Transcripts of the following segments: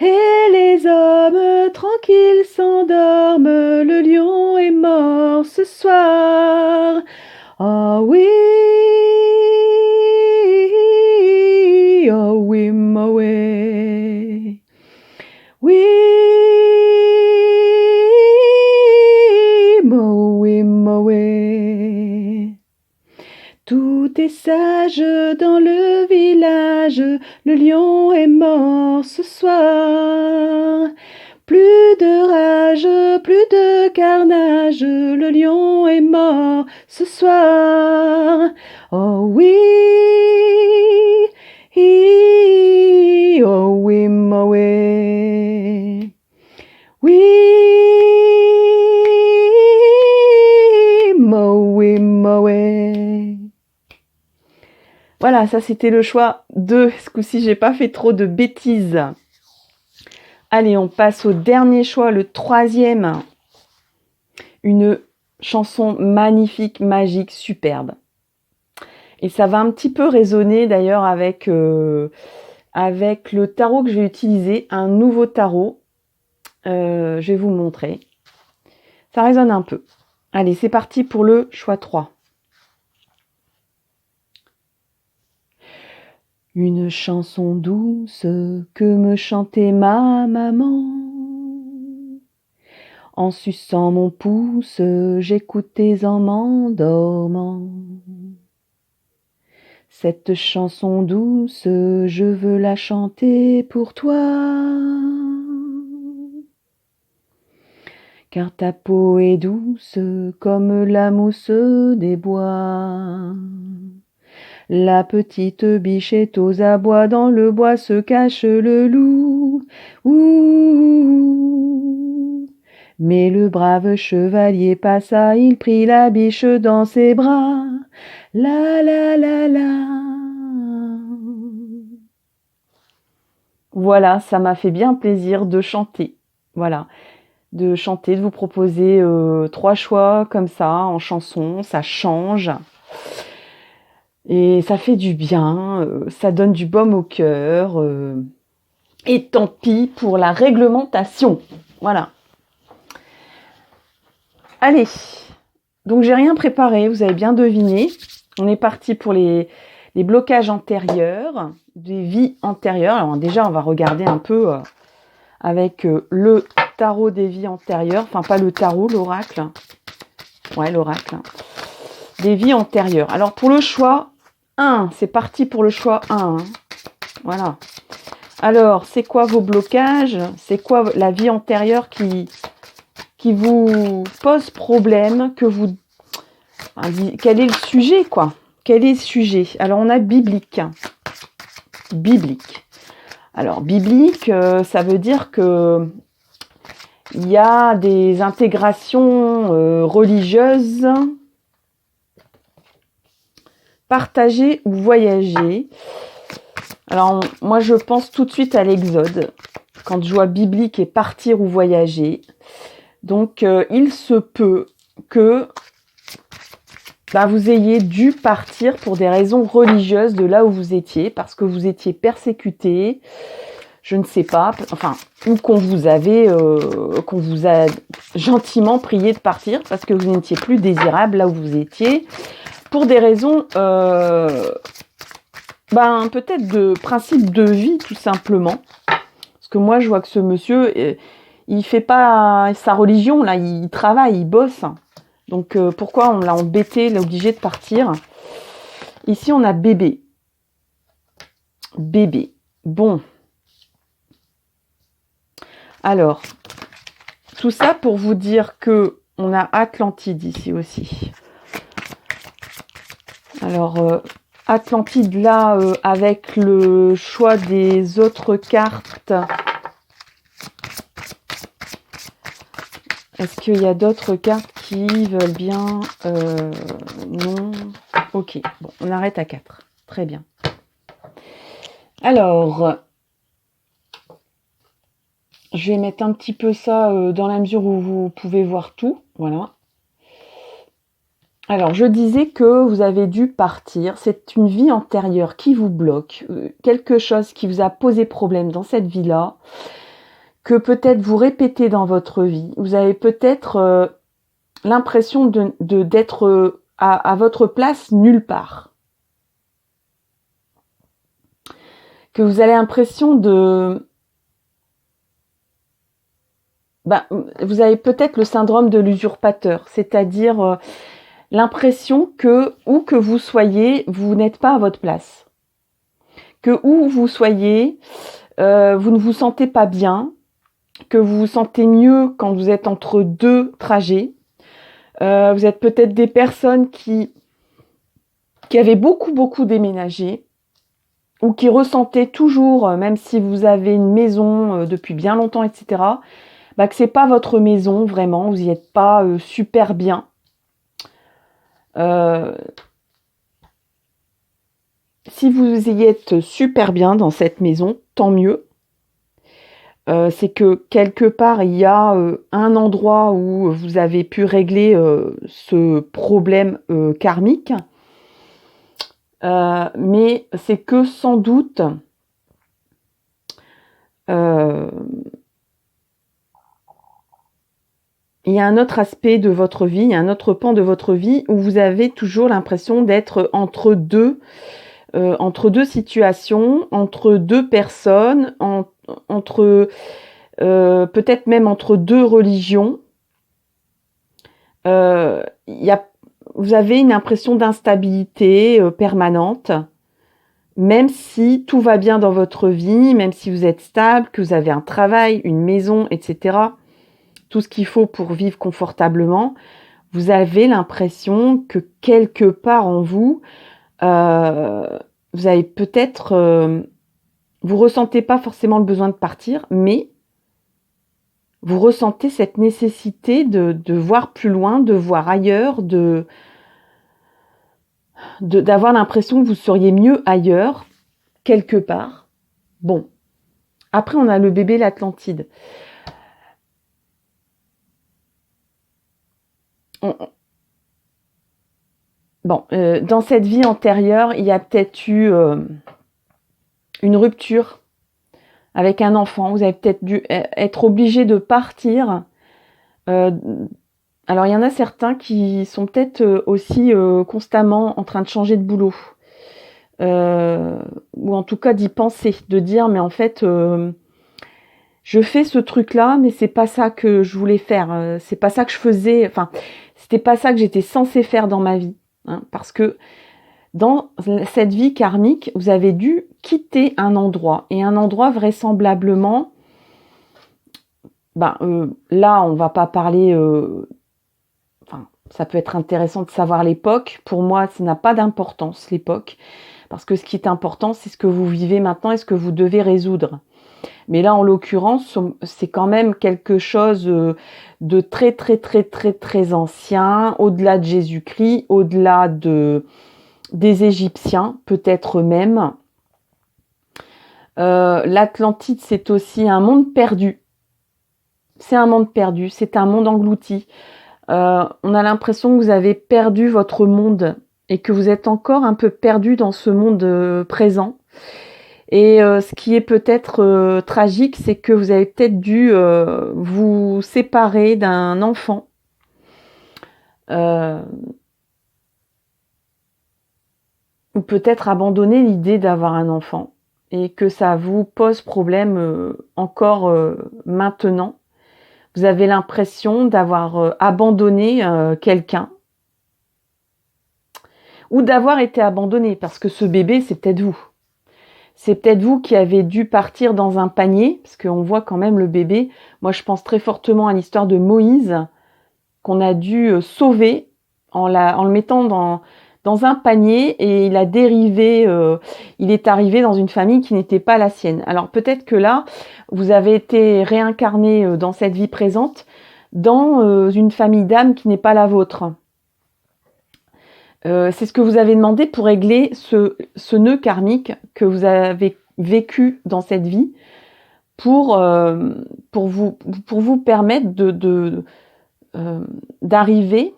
et les hommes tranquilles s'endorment. Le lion est mort ce soir. Oh oui, oh oui, Moé. Oui, Moé, Moé. Tout est sage dans le village, le lion est mort ce soir. Plus de rage, plus de carnage, le lion est mort ce soir. Oh oui, oh oui, Moé. Oui, Moé, Moé. Voilà, ça c'était le choix 2. Ce coup-ci, j'ai pas fait trop de bêtises. Allez, on passe au dernier choix, le 3e. Une chanson magnifique, magique, superbe. Et ça va un petit peu résonner d'ailleurs avec le tarot que je vais utiliser, un nouveau tarot. Je vais vous montrer. Ça résonne un peu. Allez, c'est parti pour le choix 3. Une chanson douce que me chantait ma maman. En suçant mon pouce, j'écoutais en m'endormant. Cette chanson douce, je veux la chanter pour toi. Car ta peau est douce comme la mousse des bois. La petite bichette aux abois, dans le bois se cache le loup. Ouh. Mais le brave chevalier passa, il prit la biche dans ses bras. La la la la. Voilà, ça m'a fait bien plaisir de chanter. Voilà, de chanter, de vous proposer 3 choix comme ça en chanson, ça change. Et ça fait du bien, ça donne du baume au cœur. Et tant pis pour la réglementation. Voilà. Allez, donc j'ai rien préparé, vous avez bien deviné. On est parti pour les blocages antérieurs, des vies antérieures. Alors déjà, on va regarder un peu avec le tarot des vies antérieures. Enfin, pas le tarot, l'oracle. Ouais, l'oracle. Des vies antérieures. Alors pour le choix 1, c'est parti pour le choix 1. Voilà. Alors, c'est quoi vos blocages? C'est quoi la vie antérieure qui vous pose problème, quel est le sujet, quoi? Quel est le sujet? Alors, on a biblique. Biblique. Alors, biblique, ça veut dire que il y a des intégrations religieuses partagées ou voyagées. Alors, moi, je pense tout de suite à l'Exode, quand je vois biblique et partir ou voyager. Donc, il se peut que vous ayez dû partir pour des raisons religieuses de là où vous étiez, parce que vous étiez persécuté, je ne sais pas, enfin, ou qu'on vous a gentiment prié de partir parce que vous n'étiez plus désirable là où vous étiez, pour des raisons peut-être de principe de vie, tout simplement. Parce que moi, je vois que ce monsieur, il fait pas sa religion, là, il travaille, il bosse. Donc, pourquoi on l'a embêté, l'a obligé de partir? Ici, on a bébé. Bébé. Bon. Alors, tout ça pour vous dire que on a Atlantide ici aussi. Alors, Atlantide, là, avec le choix des autres cartes. Est-ce qu'il y a d'autres cartes qui veulent bien non. Ok, bon, on arrête à 4. Très bien. Alors, je vais mettre un petit peu ça dans la mesure où vous pouvez voir tout. Voilà. Alors, je disais que vous avez dû partir. C'est une vie antérieure qui vous bloque. Quelque chose qui vous a posé problème dans cette vie-là. que peut-être vous répétez dans votre vie. Vous avez peut-être l'impression d'être à votre place nulle part. Que vous avez l'impression vous avez peut-être le syndrome de l'usurpateur, c'est-à-dire l'impression que, où que vous soyez, vous n'êtes pas à votre place. Que où vous soyez, vous ne vous sentez pas bien, que vous vous sentez mieux quand vous êtes entre deux trajets. Vous êtes peut-être des personnes qui avaient beaucoup déménagé ou qui ressentaient toujours, même si vous avez une maison depuis bien longtemps, etc., que c'est pas votre maison vraiment, vous n'y êtes pas super bien. Si vous y êtes super bien dans cette maison, tant mieux. C'est que quelque part, il y a un endroit où vous avez pu régler ce problème karmique. Mais c'est que sans doute il y a un autre aspect de votre vie, il y a un autre pan de votre vie où vous avez toujours l'impression d'être entre deux situations, entre deux personnes, entre peut-être même entre deux religions. Vous avez une impression d'instabilité permanente, même si tout va bien dans votre vie, même si vous êtes stable, que vous avez un travail, une maison, etc., tout ce qu'il faut pour vivre confortablement, vous avez l'impression que quelque part en vous, vous avez peut-être, vous ressentez pas forcément le besoin de partir, mais vous ressentez cette nécessité de voir plus loin, de voir ailleurs, d'avoir l'impression que vous seriez mieux ailleurs, quelque part. Bon. Après, on a le bébé l'Atlantide. Dans cette vie antérieure, il y a peut-être eu une rupture avec un enfant. Vous avez peut-être dû être obligé de partir. Alors, il y en a certains qui sont peut-être aussi constamment en train de changer de boulot. Ou en tout cas d'y penser, de dire, mais en fait, je fais ce truc-là, mais c'est pas ça que je voulais faire. C'est pas ça que je faisais. Enfin, c'était pas ça que j'étais censée faire dans ma vie. Hein, parce que dans cette vie karmique, vous avez dû quitter un endroit. Et un endroit vraisemblablement, là, on va pas parler... ça peut être intéressant de savoir l'époque. Pour moi, ça n'a pas d'importance, l'époque. Parce que ce qui est important, c'est ce que vous vivez maintenant et ce que vous devez résoudre. Mais là, en l'occurrence, c'est quand même quelque chose de très, très, très, très, très ancien, au-delà de Jésus-Christ, au-delà des Égyptiens, peut-être même. L'Atlantide, c'est aussi un monde perdu. C'est un monde perdu, c'est un monde englouti. On a l'impression que vous avez perdu votre monde et que vous êtes encore un peu perdu dans ce monde présent. Et ce qui est peut-être tragique, c'est que vous avez peut-être dû vous séparer d'un enfant. Ou peut-être abandonner l'idée d'avoir un enfant. Et que ça vous pose problème encore maintenant. Vous avez l'impression d'avoir abandonné quelqu'un. Ou d'avoir été abandonné, parce que ce bébé, c'est peut-être vous. C'est peut-être vous qui avez dû partir dans un panier, parce qu'on voit quand même le bébé. Moi, je pense très fortement à l'histoire de Moïse, qu'on a dû sauver en le mettant dans un panier, et il a dérivé, il est arrivé dans une famille qui n'était pas la sienne. Alors peut-être que là, vous avez été réincarné dans cette vie présente, dans une famille d'âmes qui n'est pas la vôtre. C'est ce que vous avez demandé pour régler ce nœud karmique que vous avez vécu dans cette vie, pour vous permettre d'arriver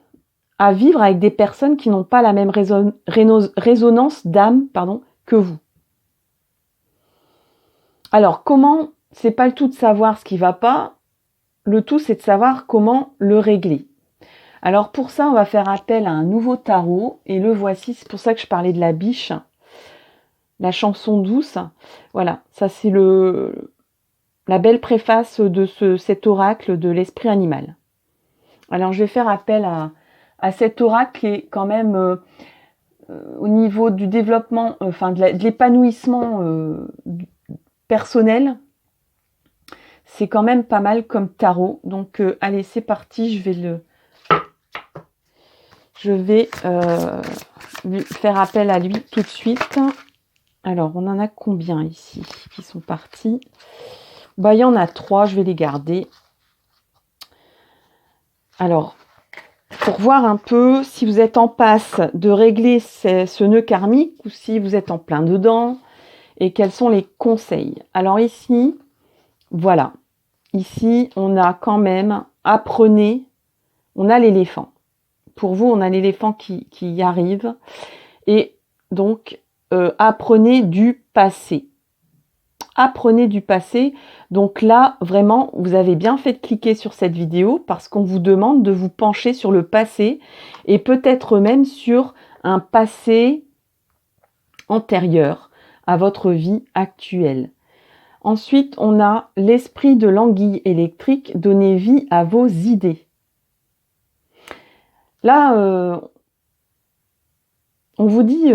à vivre avec des personnes qui n'ont pas la même résonance d'âme que vous. Alors, comment c'est pas le tout de savoir ce qui va pas, le tout c'est de savoir comment le régler. Alors pour ça, on va faire appel à un nouveau tarot, et le voici, c'est pour ça que je parlais de la biche, la chanson douce. Voilà, ça c'est la belle préface de cet oracle de l'esprit animal. Alors je vais faire appel à cet oracle qui est quand même au niveau du développement, enfin de l'épanouissement personnel, c'est quand même pas mal comme tarot. Donc allez, c'est parti, je vais lui faire appel à lui tout de suite. Alors, on en a combien ici qui sont partis? Bah, il y en a 3, je vais les garder. Alors, pour voir un peu si vous êtes en passe de régler ce nœud karmique ou si vous êtes en plein dedans et quels sont les conseils. Alors ici, voilà. Ici, on a quand même, apprenez, on a l'éléphant. Pour vous, on a l'éléphant qui arrive. Et donc, apprenez du passé. Apprenez du passé. Donc là, vraiment, vous avez bien fait de cliquer sur cette vidéo parce qu'on vous demande de vous pencher sur le passé et peut-être même sur un passé antérieur à votre vie actuelle. Ensuite, on a l'esprit de l'anguille électrique, donnez vie à vos idées. Là, on vous dit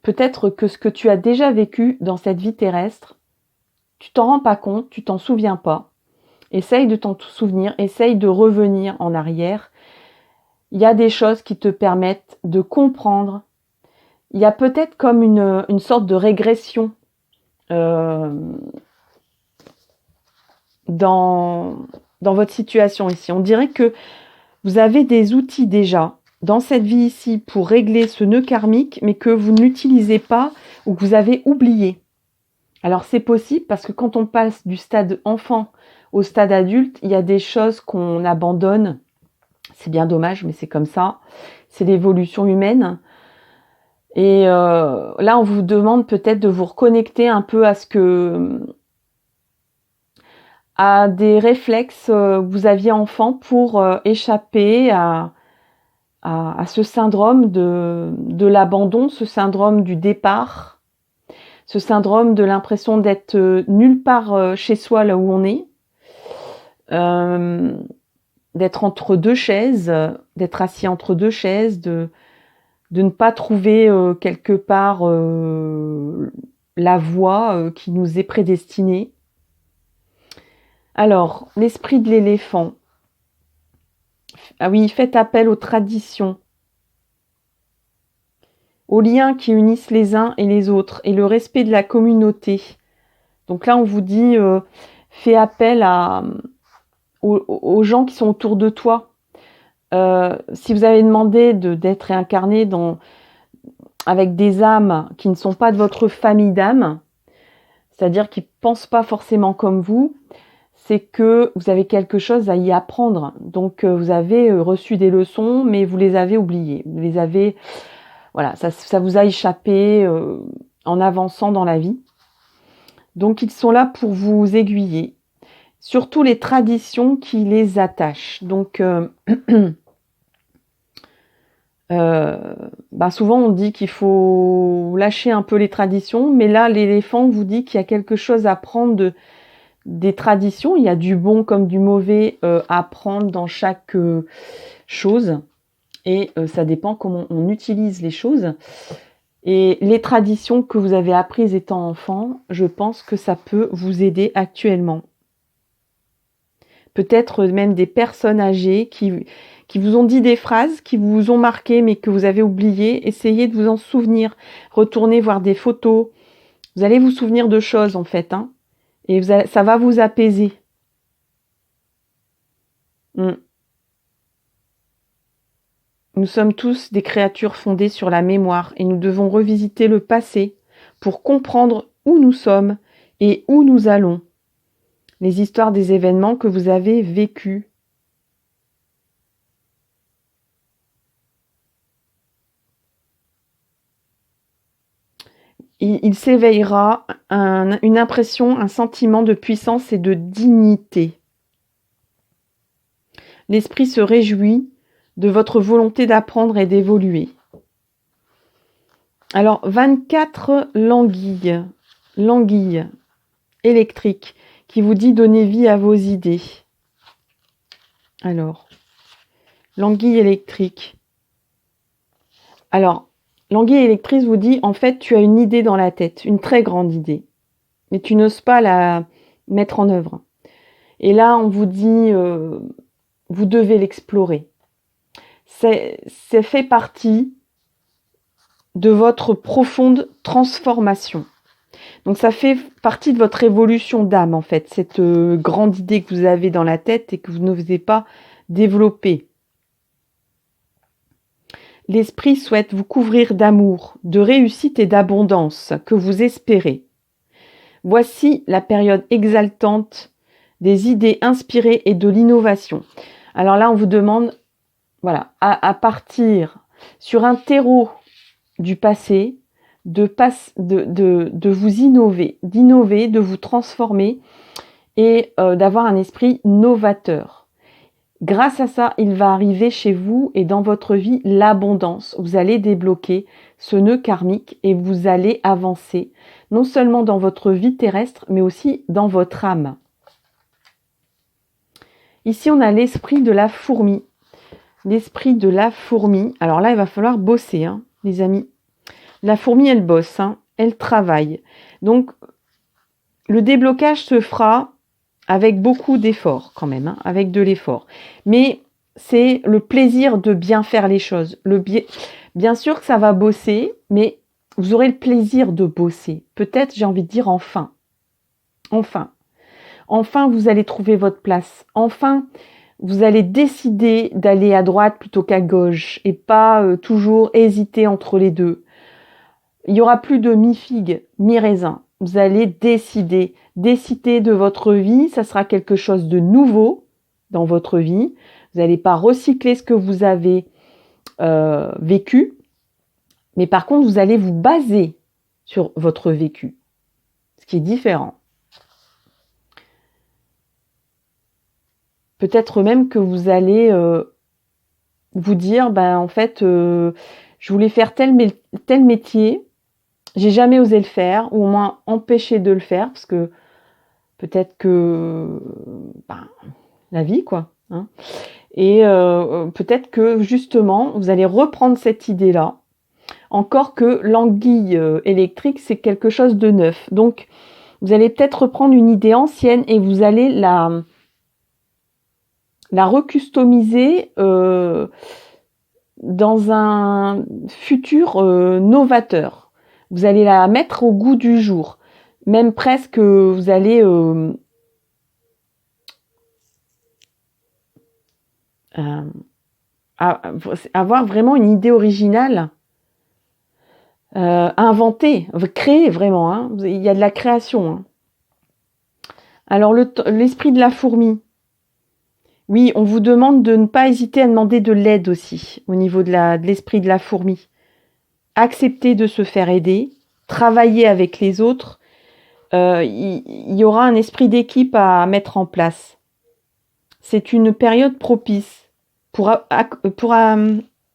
peut-être que ce que tu as déjà vécu dans cette vie terrestre, tu t'en rends pas compte, tu t'en souviens pas. Essaye de t'en souvenir, essaye de revenir en arrière. Il y a des choses qui te permettent de comprendre. Il y a peut-être comme une sorte de régression dans votre situation ici. On dirait que vous avez des outils déjà dans cette vie ici pour régler ce nœud karmique, mais que vous n'utilisez pas ou que vous avez oublié. Alors c'est possible parce que quand on passe du stade enfant au stade adulte, il y a des choses qu'on abandonne. C'est bien dommage, mais c'est comme ça. C'est l'évolution humaine. Et là, on vous demande peut-être de vous reconnecter un peu à des réflexes que vous aviez enfant pour échapper à ce syndrome de l'abandon, ce syndrome du départ, ce syndrome de l'impression d'être nulle part chez soi là où on est, d'être entre deux chaises, d'être assis entre deux chaises, de ne pas trouver quelque part la voie qui nous est prédestinée. Alors, l'esprit de l'éléphant. Ah oui, faites appel aux traditions, aux liens qui unissent les uns et les autres, et le respect de la communauté. Donc là, on vous dit, fais appel aux gens qui sont autour de toi. Si vous avez demandé d'être réincarné avec des âmes qui ne sont pas de votre famille d'âmes, c'est-à-dire qui ne pensent pas forcément comme vous, c'est que vous avez quelque chose à y apprendre. Donc vous avez reçu des leçons, mais vous les avez oubliées. Vous les avez, voilà, ça vous a échappé en avançant dans la vie. Donc ils sont là pour vous aiguiller. Surtout les traditions qui les attachent. Donc souvent on dit qu'il faut lâcher un peu les traditions, mais là l'éléphant vous dit qu'il y a quelque chose à prendre des traditions. Il y a du bon comme du mauvais à prendre dans chaque chose, et ça dépend comment on utilise les choses. Et les traditions que vous avez apprises étant enfant, je pense que ça peut vous aider actuellement. Peut-être même des personnes âgées qui vous ont dit des phrases, qui vous ont marqué mais que vous avez oublié. Essayez de vous en souvenir. Retournez voir des photos. Vous allez vous souvenir de choses en fait. Et ça va vous apaiser. Nous sommes tous des créatures fondées sur la mémoire et nous devons revisiter le passé pour comprendre où nous sommes et où nous allons. Les histoires des événements que vous avez vécus. il s'éveillera une impression, un sentiment de puissance et de dignité. L'esprit se réjouit de votre volonté d'apprendre et d'évoluer. Alors, 24 l'anguille électrique, qui vous dit donner vie à vos idées. Alors, l'anguille électrique. Alors, l'anguille électrique vous dit, en fait, tu as une idée dans la tête, une très grande idée, mais tu n'oses pas la mettre en œuvre. Et là, on vous dit, vous devez l'explorer. C'est fait partie de votre profonde transformation. Donc ça fait partie de votre évolution d'âme, en fait, cette grande idée que vous avez dans la tête et que vous n'osez pas développer. L'esprit souhaite vous couvrir d'amour, de réussite et d'abondance que vous espérez. Voici la période exaltante des idées inspirées et de l'innovation. Alors là, on vous demande, voilà, à partir sur un terreau du passé, de vous innover, de vous transformer et d'avoir un esprit novateur. Grâce à ça, il va arriver chez vous et dans votre vie l'abondance. Vous allez débloquer ce nœud karmique et vous allez avancer, non seulement dans votre vie terrestre, mais aussi dans votre âme. Ici, on a l'esprit de la fourmi. L'esprit de la fourmi. Alors là, il va falloir bosser, hein, les amis. La fourmi, elle bosse, hein, elle travaille. Donc, le déblocage se fera avec beaucoup d'efforts quand même, hein, avec de l'effort. Mais c'est le plaisir de bien faire les choses. Bien sûr que ça va bosser, mais vous aurez le plaisir de bosser. Peut-être, j'ai envie de dire enfin. Enfin. Enfin, vous allez trouver votre place. Enfin, vous allez décider d'aller à droite plutôt qu'à gauche et pas toujours hésiter entre les deux. Il n'y aura plus de mi-figue, mi-raisin. Vous allez décider de votre vie. Ça sera quelque chose de nouveau dans votre vie. Vous n'allez pas recycler ce que vous avez vécu. Mais par contre, vous allez vous baser sur votre vécu. Ce qui est différent. Peut-être même que vous allez vous dire, en fait, je voulais faire tel métier. J'ai jamais osé le faire, ou au moins empêché de le faire, parce que peut-être que la vie, quoi. Hein. Et peut-être que justement, vous allez reprendre cette idée-là. Encore que l'anguille électrique, c'est quelque chose de neuf. Donc, vous allez peut-être reprendre une idée ancienne et vous allez la recustomiser dans un futur novateur. Vous allez la mettre au goût du jour. Même presque, vous allez avoir vraiment une idée originale, inventer, créer vraiment. Hein. Il y a de la création. Hein. Alors, l'esprit de la fourmi. Oui, on vous demande de ne pas hésiter à demander de l'aide aussi, au niveau de l'esprit de la fourmi. Accepter de se faire aider, travailler avec les autres. Il y aura un esprit d'équipe à mettre en place. C'est une période propice pour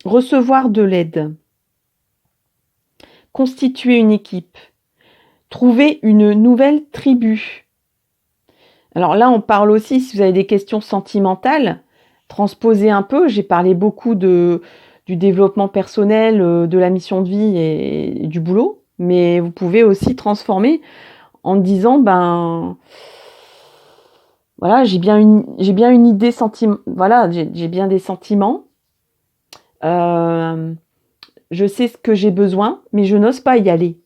recevoir de l'aide. Constituer une équipe. Trouver une nouvelle tribu. Alors là, on parle aussi, si vous avez des questions sentimentales, transposer un peu. J'ai parlé beaucoup du développement personnel, de la mission de vie et du boulot. Mais vous pouvez aussi transformer en disant, voilà, j'ai bien une idée voilà, j'ai bien des sentiments. Je sais ce que j'ai besoin, mais je n'ose pas y aller.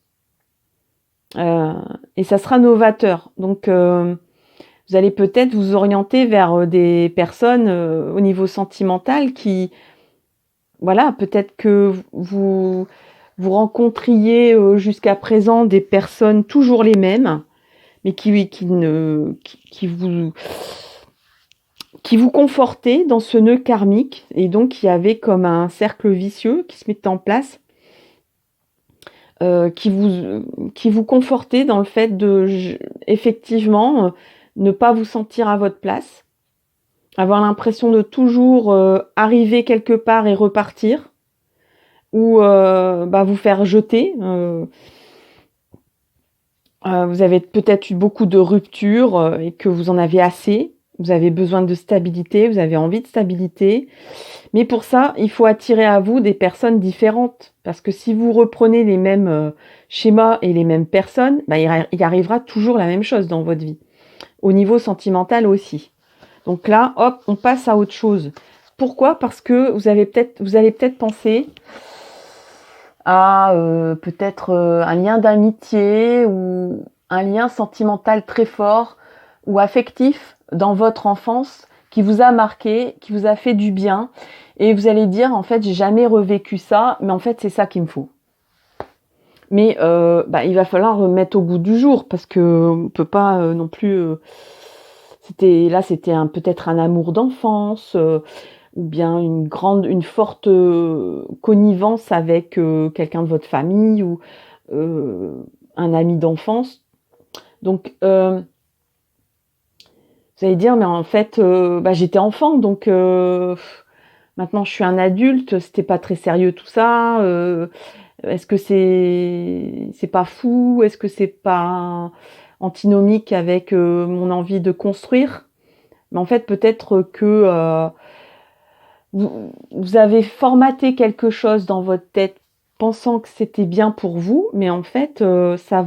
Et ça sera novateur. Donc, vous allez peut-être vous orienter vers des personnes au niveau sentimental qui, voilà, peut-être que vous rencontriez jusqu'à présent des personnes toujours les mêmes, mais qui vous confortaient dans ce nœud karmique, et donc il y avait comme un cercle vicieux qui se mettait en place. qui vous confortez dans le fait de, effectivement, ne pas vous sentir à votre place, avoir l'impression de toujours arriver quelque part et repartir, ou vous faire jeter. Vous avez peut-être eu beaucoup de ruptures et que vous en avez assez. Vous avez besoin de stabilité, vous avez envie de stabilité. Mais pour ça, il faut attirer à vous des personnes différentes. Parce que si vous reprenez les mêmes schémas et les mêmes personnes, il arrivera toujours la même chose dans votre vie. Au niveau sentimental aussi. Donc là, hop, on passe à autre chose. Pourquoi ? Parce que vous allez peut-être penser à peut-être un lien d'amitié ou un lien sentimental très fort ou affectif dans votre enfance qui vous a marqué, qui vous a fait du bien. Et vous allez dire, en fait, j'ai jamais revécu ça, mais en fait, c'est ça qu'il me faut. Mais il va falloir remettre au goût du jour parce que on peut pas non plus. C'était peut-être un amour d'enfance ou bien une forte connivence avec quelqu'un de votre famille ou un ami d'enfance. Donc vous allez dire, mais en fait, j'étais enfant, donc maintenant je suis un adulte, c'était pas très sérieux tout ça. Est-ce que c'est pas fou? Est-ce que c'est pas antinomique avec mon envie de construire? Mais en fait, peut-être que vous avez formaté quelque chose dans votre tête pensant que c'était bien pour vous, mais en fait, ça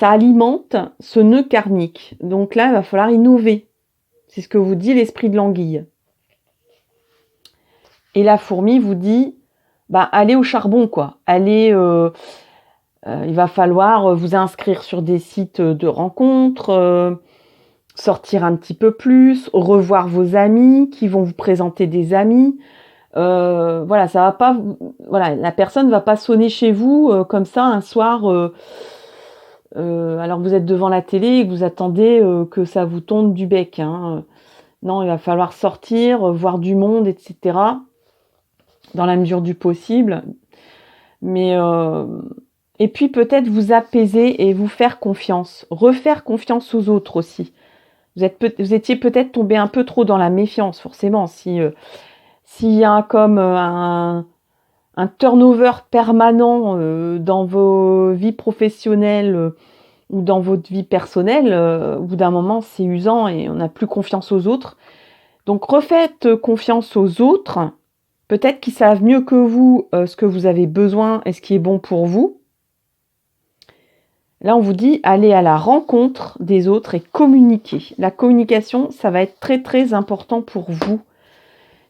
alimente ce nœud karmique. Donc là, il va falloir innover. C'est ce que vous dit l'esprit de l'anguille. Et la fourmi vous dit, allez au charbon, quoi. Allez, il va falloir vous inscrire sur des sites de rencontres, sortir un petit peu plus, revoir vos amis qui vont vous présenter des amis. Ça va pas. La personne va pas sonner chez vous comme ça un soir. Alors que vous êtes devant la télé et que vous attendez que ça vous tombe du bec. Hein. Non, il va falloir sortir, voir du monde, etc. Dans la mesure du possible. Mais et puis peut-être vous apaiser et vous faire confiance. Refaire confiance aux autres aussi. Vous étiez peut-être tombé un peu trop dans la méfiance, forcément. S'il y a comme un turnover permanent dans vos vies professionnelles ou dans votre vie personnelle, au bout d'un moment, c'est usant et on n'a plus confiance aux autres. Donc, refaites confiance aux autres. Peut-être qu'ils savent mieux que vous ce que vous avez besoin et ce qui est bon pour vous. Là, on vous dit, allez à la rencontre des autres et communiquer. La communication, ça va être très, très important pour vous.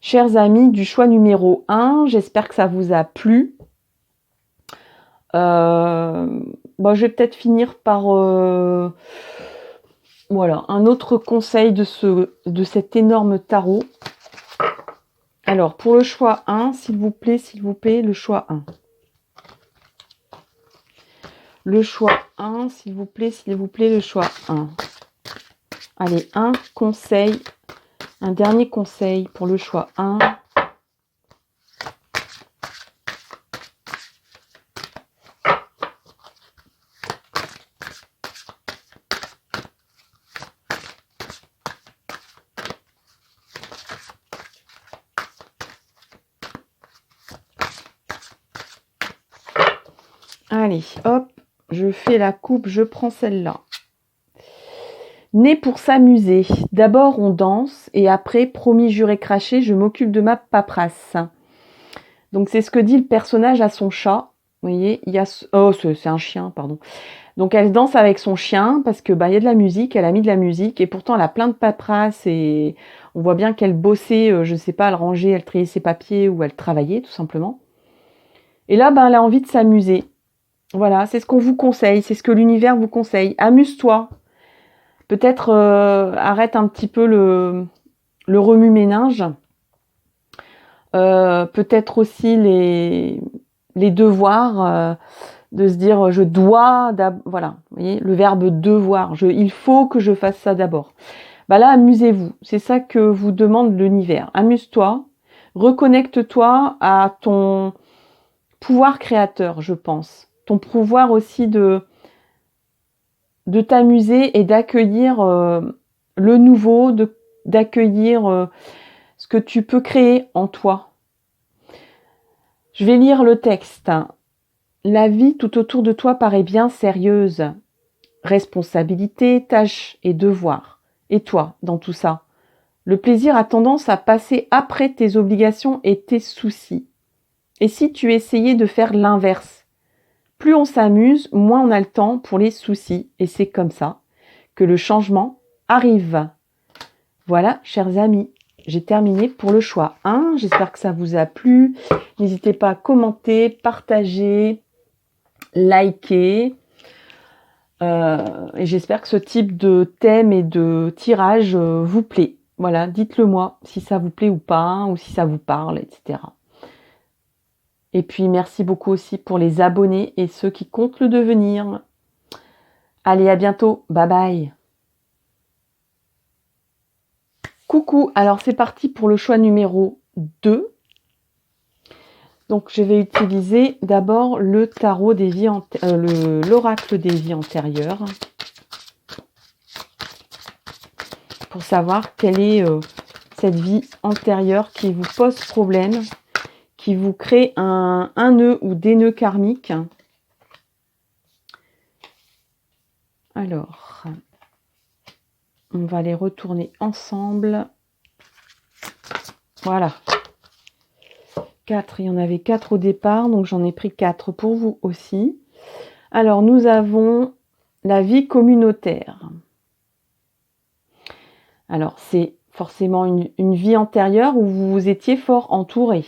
Chers amis du choix numéro 1, j'espère que ça vous a plu. Je vais peut-être finir par un autre conseil de cet énorme tarot. Alors, pour le choix 1, s'il vous plaît, le choix 1. Le choix 1, s'il vous plaît, le choix 1. Allez, un dernier conseil pour le choix 1. Allez, hop, je fais la coupe, je prends celle-là. Né pour s'amuser. D'abord on danse et après, promis, juré, craché, je m'occupe de ma paperasse. Donc c'est ce que dit le personnage à son chat. Vous voyez, il y a... Oh, c'est un chien, pardon. Donc elle danse avec son chien parce que il y a de la musique, elle a mis de la musique et pourtant elle a plein de paperasse et on voit bien qu'elle bossait, je sais pas, elle rangeait, elle triait ses papiers ou elle travaillait tout simplement. Et là, elle a envie de s'amuser. Voilà, c'est ce qu'on vous conseille, c'est ce que l'univers vous conseille. Amuse-toi. Peut-être arrête un petit peu le remue-ménage. Peut-être aussi les devoirs, de se dire je dois, voilà, vous voyez, le verbe devoir, il faut que je fasse ça d'abord. Là, amusez-vous, c'est ça que vous demande l'univers. Amuse-toi, reconnecte-toi à ton pouvoir créateur, je pense. Ton pouvoir aussi de t'amuser et d'accueillir le nouveau, d'accueillir ce que tu peux créer en toi. Je vais lire le texte. La vie tout autour de toi paraît bien sérieuse. Responsabilité, tâches et devoirs. Et toi, dans tout ça? Le plaisir a tendance à passer après tes obligations et tes soucis. Et si tu essayais de faire l'inverse? Plus on s'amuse, moins on a le temps pour les soucis. Et c'est comme ça que le changement arrive. Voilà, chers amis, j'ai terminé pour le choix 1. J'espère que ça vous a plu. N'hésitez pas à commenter, partager, liker. Et j'espère que ce type de thème et de tirage vous plaît. Voilà, dites-le moi si ça vous plaît ou pas, ou si ça vous parle, etc. Et puis merci beaucoup aussi pour les abonnés et ceux qui comptent le devenir. Allez, à bientôt. Bye bye. Coucou, alors c'est parti pour le choix numéro 2. Donc je vais utiliser d'abord le tarot des vies l'oracle des vies antérieures pour savoir quelle est cette vie antérieure qui vous pose problème, qui vous crée un nœud ou des nœuds karmiques. Alors, on va les retourner ensemble. Voilà. 4, il y en avait 4 au départ, donc j'en ai pris 4 pour vous aussi. Alors, nous avons la vie communautaire. Alors, c'est forcément une vie antérieure où vous étiez fort entouré.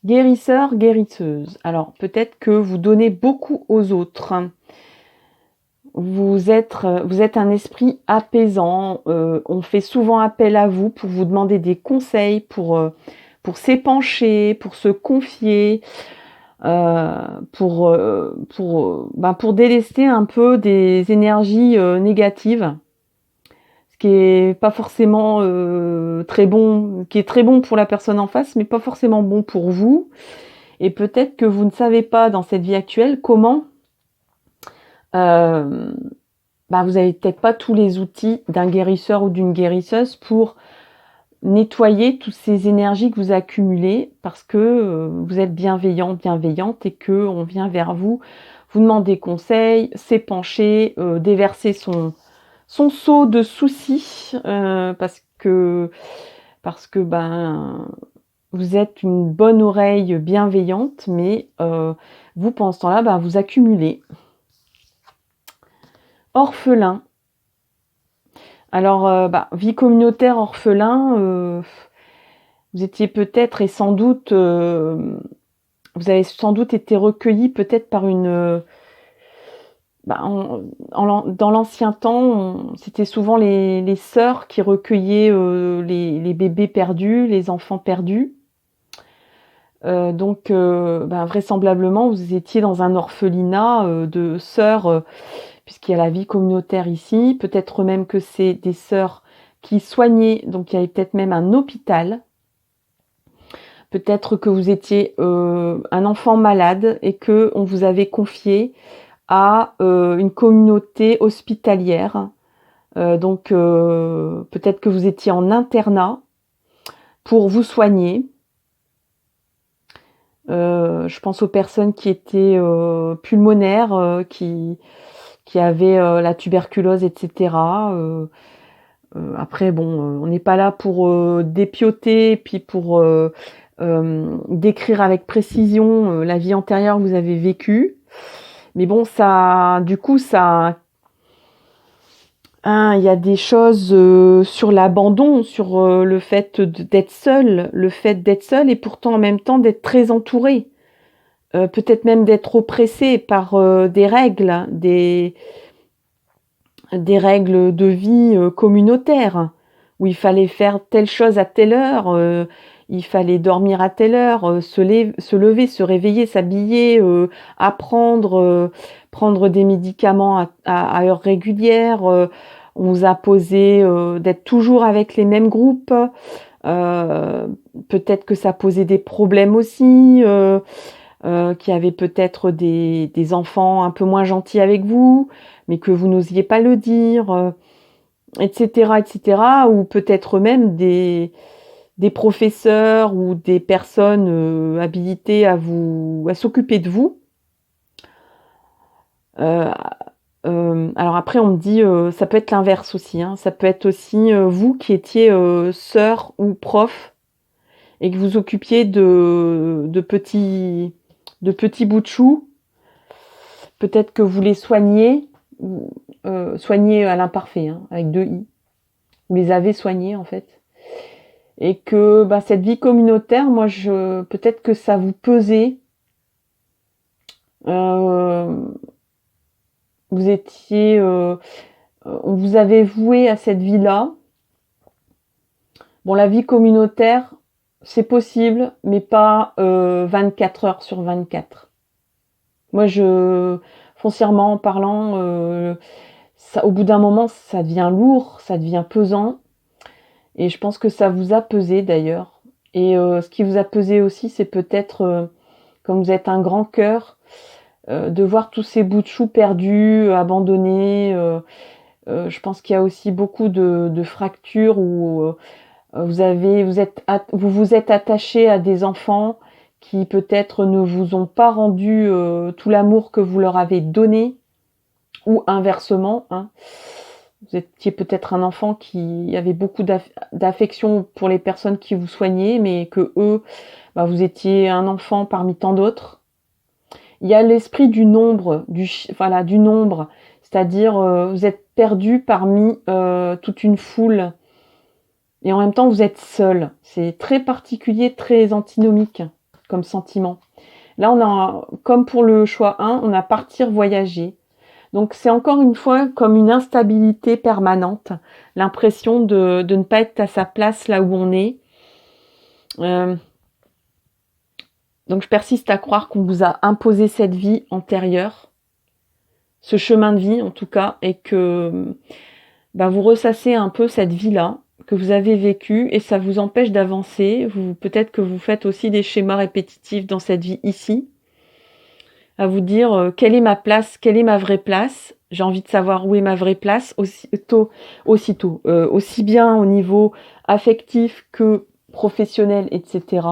Guérisseur, guérisseuse. Alors, peut-être que vous donnez beaucoup aux autres. Vous êtes un esprit apaisant. On fait souvent appel à vous pour vous demander des conseils, pour s'épancher, pour se confier, pour délester un peu des énergies négatives. Ce qui est pas forcément très bon, qui est très bon pour la personne en face, mais pas forcément bon pour vous. Et peut-être que vous ne savez pas dans cette vie actuelle comment vous avez peut-être pas tous les outils d'un guérisseur ou d'une guérisseuse pour nettoyer toutes ces énergies que vous accumulez parce que vous êtes bienveillant, bienveillante et que on vient vers vous, vous demander conseil, s'épancher, déverser son seau de soucis parce que vous êtes une bonne oreille bienveillante, mais vous pendant ce temps-là, vous accumulez. Orphelin. Alors, vie communautaire, orphelin, vous étiez peut-être et sans doute, vous avez sans doute été recueilli peut-être par une... dans l'ancien temps, c'était souvent les sœurs qui recueillaient les bébés perdus, les enfants perdus. Donc, vraisemblablement, vous étiez dans un orphelinat de sœurs... puisqu'il y a la vie communautaire ici, peut-être même que c'est des sœurs qui soignaient, donc il y avait peut-être même un hôpital. Peut-être que vous étiez un enfant malade et que on vous avait confié à une communauté hospitalière. Donc peut-être que vous étiez en internat pour vous soigner. Je pense aux personnes qui étaient pulmonaires, qui avaient la tuberculose, etc. Après, on n'est pas là pour dépioter, puis pour décrire avec précision la vie antérieure que vous avez vécue. Mais bon, ça, du coup, ça... il y a des choses sur l'abandon, sur le fait d'être seul, et pourtant en même temps d'être très entouré. Peut-être même d'être oppressé par des règles, des règles de vie communautaires, où il fallait faire telle chose à telle heure, il fallait dormir à telle heure, se lever, se réveiller, s'habiller, apprendre, prendre des médicaments à heure régulière. On vous a posé d'être toujours avec les mêmes groupes. Peut-être que ça posait des problèmes aussi, qu'il y avait peut-être des enfants un peu moins gentils avec vous, mais que vous n'osiez pas le dire, etc., etc. Ou peut-être même des professeurs ou des personnes habilitées à s'occuper de vous. Alors après, on me dit, ça peut être l'inverse aussi, hein. Ça peut être aussi vous qui étiez sœur ou prof et que vous occupiez de petits bouts de chou. Peut-être que vous les soignez, soignez à l'imparfait, hein, avec 2 i. Vous les avez soignés en fait. Et que cette vie communautaire, moi, peut-être que ça vous pesait. Vous étiez, on vous avait voué à cette vie-là. Bon, la vie communautaire, c'est possible, mais pas 24 heures sur 24. Moi, foncièrement parlant, au bout d'un moment, ça devient lourd, ça devient pesant. Et je pense que ça vous a pesé d'ailleurs. Et ce qui vous a pesé aussi, c'est peut-être, comme vous êtes un grand cœur, de voir tous ces bouts de chou perdus, abandonnés. Je pense qu'il y a aussi beaucoup de fractures où vous vous êtes attaché à des enfants qui peut-être ne vous ont pas rendu tout l'amour que vous leur avez donné, ou inversement, hein. Vous étiez peut-être un enfant qui avait beaucoup d'affection pour les personnes qui vous soignaient, mais que eux, vous étiez un enfant parmi tant d'autres. Il y a l'esprit du nombre, du nombre, c'est-à-dire vous êtes perdu parmi toute une foule, et en même temps vous êtes seul. C'est très particulier, très antinomique comme sentiment. Là, on a, comme pour le choix 1, on a partir voyager. Donc c'est encore une fois comme une instabilité permanente, l'impression de ne pas être à sa place là où on est. Donc je persiste à croire qu'on vous a imposé cette vie antérieure, ce chemin de vie en tout cas, et que vous ressassez un peu cette vie-là que vous avez vécue, et ça vous empêche d'avancer. Peut-être que vous faites aussi des schémas répétitifs dans cette vie ici, à vous dire quelle est ma place, quelle est ma vraie place. J'ai envie de savoir où est ma vraie place, aussitôt, aussi bien au niveau affectif que professionnel, etc.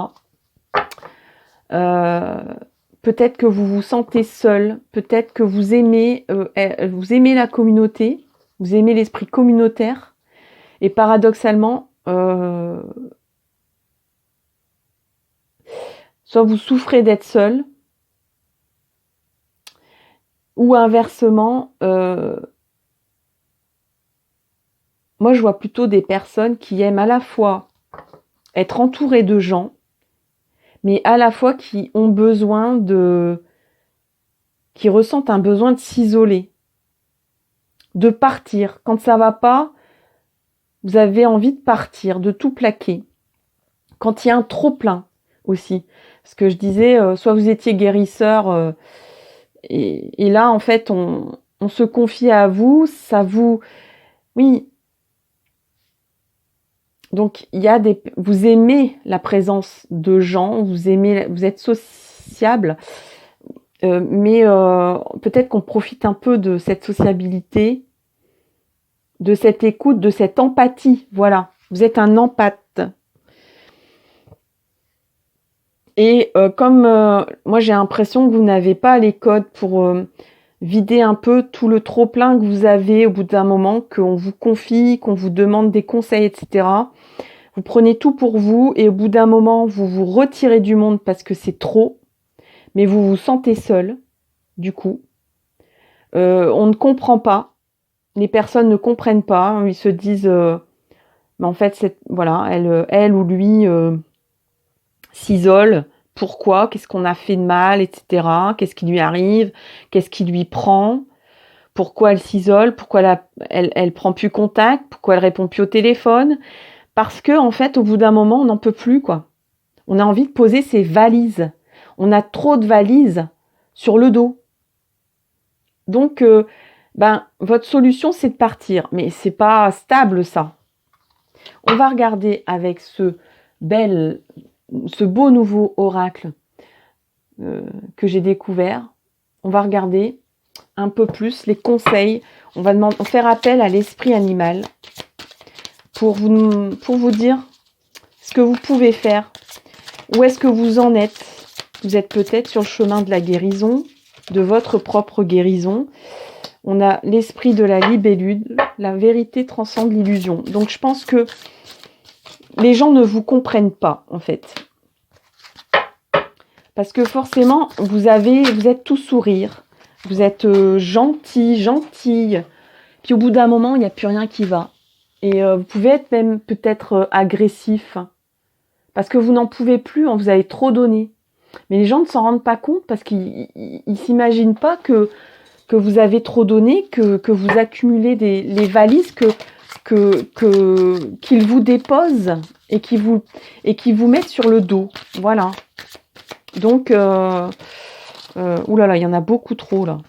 Peut-être que vous vous sentez seul, peut-être que vous aimez la communauté, vous aimez l'esprit communautaire, et paradoxalement, soit vous souffrez d'être seul, ou inversement, moi je vois plutôt des personnes qui aiment à la fois être entourées de gens, mais à la fois qui ressentent un besoin de s'isoler, de partir. Quand ça va pas, vous avez envie de partir, de tout plaquer. Quand il y a un trop-plein aussi. Parce que je disais, soit vous étiez guérisseur, et là, en fait, on se confie à vous, oui. Donc, vous aimez la présence de gens, vous êtes sociable, mais peut-être qu'on profite un peu de cette sociabilité, de cette écoute, de cette empathie. Voilà, vous êtes un empathe. Et comme moi j'ai l'impression que vous n'avez pas les codes pour vider un peu tout le trop-plein que vous avez au bout d'un moment, qu'on vous confie, qu'on vous demande des conseils, etc. Vous prenez tout pour vous, et au bout d'un moment, vous vous retirez du monde parce que c'est trop, mais vous vous sentez seul, du coup. On ne comprend pas, les personnes ne comprennent pas, ils se disent, mais en fait, voilà, elle ou lui s'isole. Pourquoi? Qu'est-ce qu'on a fait de mal, etc. Qu'est-ce qui lui arrive? Qu'est-ce qui lui prend? Pourquoi elle s'isole? Pourquoi elle prend plus contact? Pourquoi elle répond plus au téléphone? Parce que, en fait, au bout d'un moment, on n'en peut plus, quoi. On a envie de poser ses valises. On a trop de valises sur le dos. Donc, votre solution, c'est de partir. Mais c'est pas stable, ça. On va regarder avec ce beau nouveau oracle que j'ai découvert. On va regarder un peu plus les conseils. On va faire appel à l'esprit animal pour vous dire ce que vous pouvez faire. Où est-ce que vous en êtes? Vous êtes peut-être sur le chemin de la guérison, de votre propre guérison. On a l'esprit de la libellule, la vérité transcende l'illusion. Donc je pense que les gens ne vous comprennent pas, en fait. Parce que forcément, vous êtes tout sourire. Vous êtes gentille. Puis au bout d'un moment, il n'y a plus rien qui va. Et vous pouvez être même peut-être agressif. Parce que vous n'en pouvez plus, vous avez trop donné. Mais les gens ne s'en rendent pas compte parce qu'ils ne s'imaginent pas que vous avez trop donné, que vous accumulez les valises qu'ils vous déposent et qui vous mettent sur le dos. Voilà. Donc, oulala, il y en a beaucoup trop là.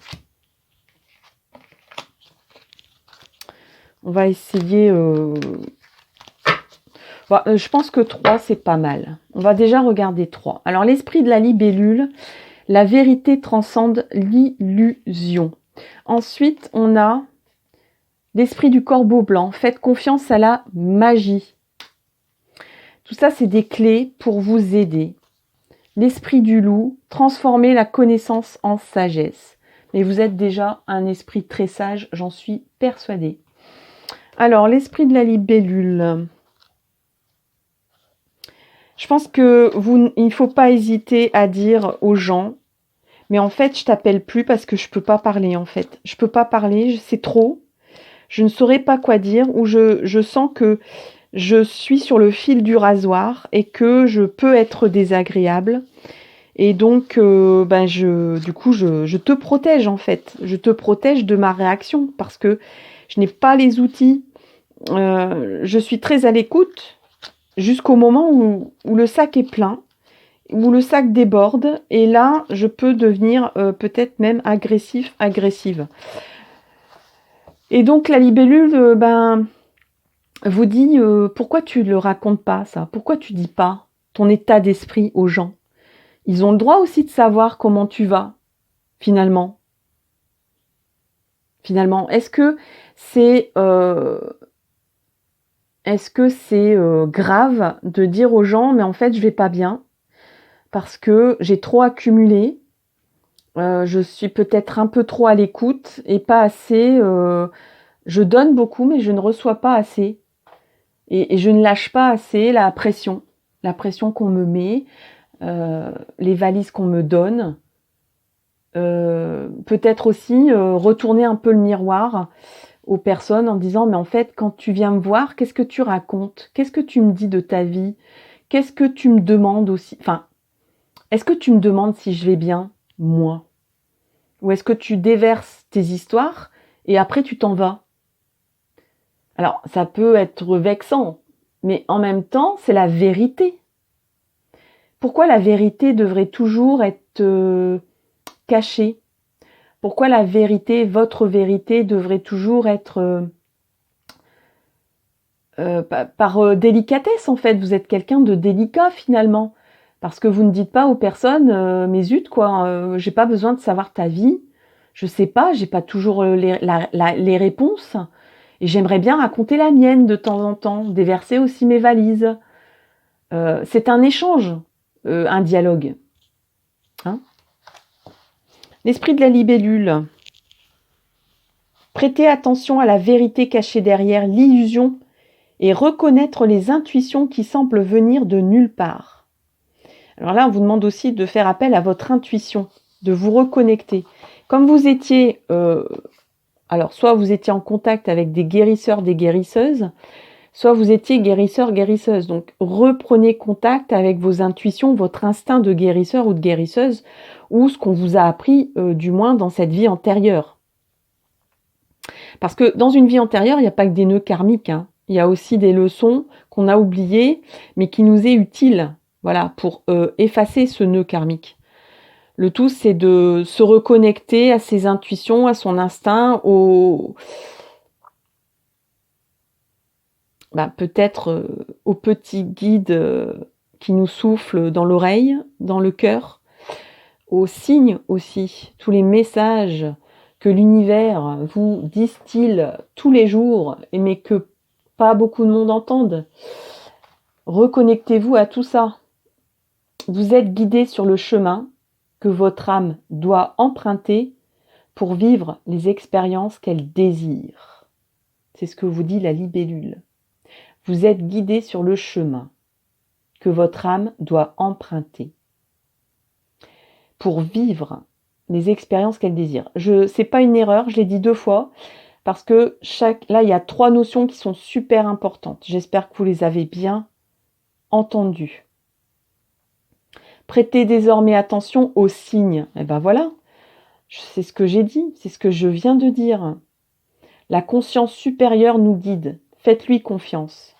On va essayer... je pense que 3, c'est pas mal. On va déjà regarder 3. Alors, l'esprit de la libellule, la vérité transcende l'illusion. Ensuite, on a l'esprit du corbeau blanc. Faites confiance à la magie. Tout ça, c'est des clés pour vous aider. L'esprit du loup, transformer la connaissance en sagesse. Mais vous êtes déjà un esprit très sage, j'en suis persuadée. Alors, l'esprit de la libellule. Je pense que il ne faut pas hésiter à dire aux gens, mais en fait, je t'appelle plus parce que je peux pas parler, en fait. Je peux pas parler, c'est trop. Je ne saurais pas quoi dire, ou je sens que je suis sur le fil du rasoir et que je peux être désagréable. Et donc, du coup, je te protège, en fait. Je te protège de ma réaction parce que je n'ai pas les outils. Je suis très à l'écoute jusqu'au moment où le sac est plein, où le sac déborde. Et là, je peux devenir peut-être même agressive. Et donc, la libellule, vous dit, pourquoi tu ne le racontes pas, ça? Pourquoi tu dis pas ton état d'esprit aux gens? Ils ont le droit aussi de savoir comment tu vas, finalement. Finalement, est-ce que c'est grave de dire aux gens, mais en fait, je vais pas bien parce que j'ai trop accumulé, je suis peut-être un peu trop à l'écoute et pas assez. Je donne beaucoup, mais je ne reçois pas assez. Et je ne lâche pas assez la pression qu'on me met, les valises qu'on me donne. Peut-être aussi retourner un peu le miroir aux personnes en disant, mais en fait, quand tu viens me voir, qu'est-ce que tu racontes? Qu'est-ce que tu me dis de ta vie? Qu'est-ce que tu me demandes aussi? Enfin, est-ce que tu me demandes si je vais bien, moi? Ou est-ce que tu déverses tes histoires et après tu t'en vas? Alors, ça peut être vexant, mais en même temps, c'est la vérité. Pourquoi la vérité devrait toujours être cachée? Pourquoi la vérité, votre vérité, devrait toujours être par délicatesse, en fait? Vous êtes quelqu'un de délicat, finalement. Parce que vous ne dites pas aux personnes, mais zut, quoi, j'ai pas besoin de savoir ta vie. Je sais pas, j'ai pas toujours les réponses. Et j'aimerais bien raconter la mienne de temps en temps, déverser aussi mes valises. C'est un échange, un dialogue. Hein? L'esprit de la libellule. Prêtez attention à la vérité cachée derrière l'illusion et reconnaître les intuitions qui semblent venir de nulle part. Alors là, on vous demande aussi de faire appel à votre intuition, de vous reconnecter. Comme vous étiez, alors soit vous étiez en contact avec des guérisseurs, des guérisseuses, soit vous étiez guérisseur, guérisseuse. Donc reprenez contact avec vos intuitions, votre instinct de guérisseur ou de guérisseuse, ou ce qu'on vous a appris, du moins dans cette vie antérieure. Parce que dans une vie antérieure, il n'y a pas que des nœuds karmiques, hein. Il y a aussi des leçons qu'on a oubliées, mais qui nous est utile, voilà, pour effacer ce nœud karmique. Le tout, c'est de se reconnecter à ses intuitions, à son instinct, aux peut-être au petit guide qui nous souffle dans l'oreille, dans le cœur, aux signes aussi, tous les messages que l'univers vous distille tous les jours, mais que pas beaucoup de monde entendent. Reconnectez-vous à tout ça. Vous êtes guidé sur le chemin que votre âme doit emprunter pour vivre les expériences qu'elle désire. C'est ce que vous dit la libellule. Vous êtes guidé sur le chemin que votre âme doit emprunter pour vivre les expériences qu'elle désire. C'est pas une erreur, je l'ai dit 2 fois, parce que là, il y a 3 notions qui sont super importantes. J'espère que vous les avez bien entendues. Prêtez désormais attention aux signes. Et ben voilà, c'est ce que j'ai dit, c'est ce que je viens de dire. La conscience supérieure nous guide. Faites-lui confiance.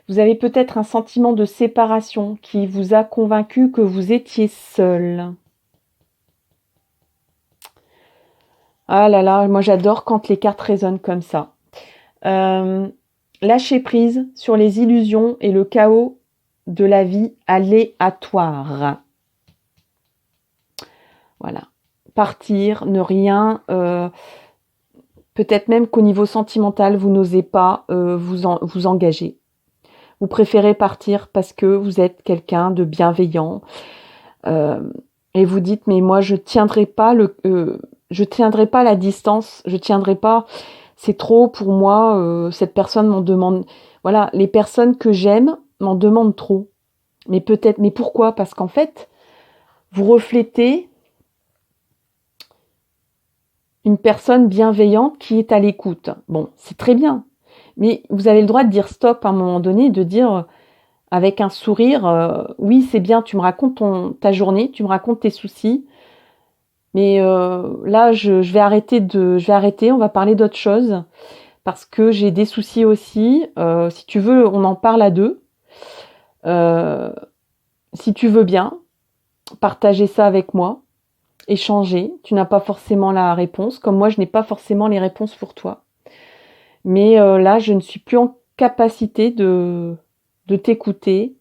Vous avez peut-être un sentiment de séparation qui vous a convaincu que vous étiez seul. Ah là là, moi j'adore quand les cartes résonnent comme ça. Lâchez prise sur les illusions et le chaos de la vie aléatoire. Voilà. Partir, ne rien... peut-être même qu'au niveau sentimental, vous n'osez pas vous engager. Vous préférez partir parce que vous êtes quelqu'un de bienveillant et vous dites mais moi je tiendrai pas la distance, je tiendrai pas, c'est trop pour moi, cette personne m'en demande. Voilà, les personnes que j'aime m'en demandent trop. Mais pourquoi ? Parce qu'en fait, vous reflétez une personne bienveillante qui est à l'écoute. Bon, c'est très bien. Mais vous avez le droit de dire stop à un moment donné, de dire avec un sourire, oui, c'est bien, tu me racontes ta journée, tu me racontes tes soucis, mais là, je vais arrêter, on va parler d'autre chose, parce que j'ai des soucis aussi. Si tu veux, on en parle à 2. Si tu veux bien, partager ça avec moi, échanger. Tu n'as pas forcément la réponse, comme moi, je n'ai pas forcément les réponses pour toi. Mais là, je ne suis plus en capacité de t'écouter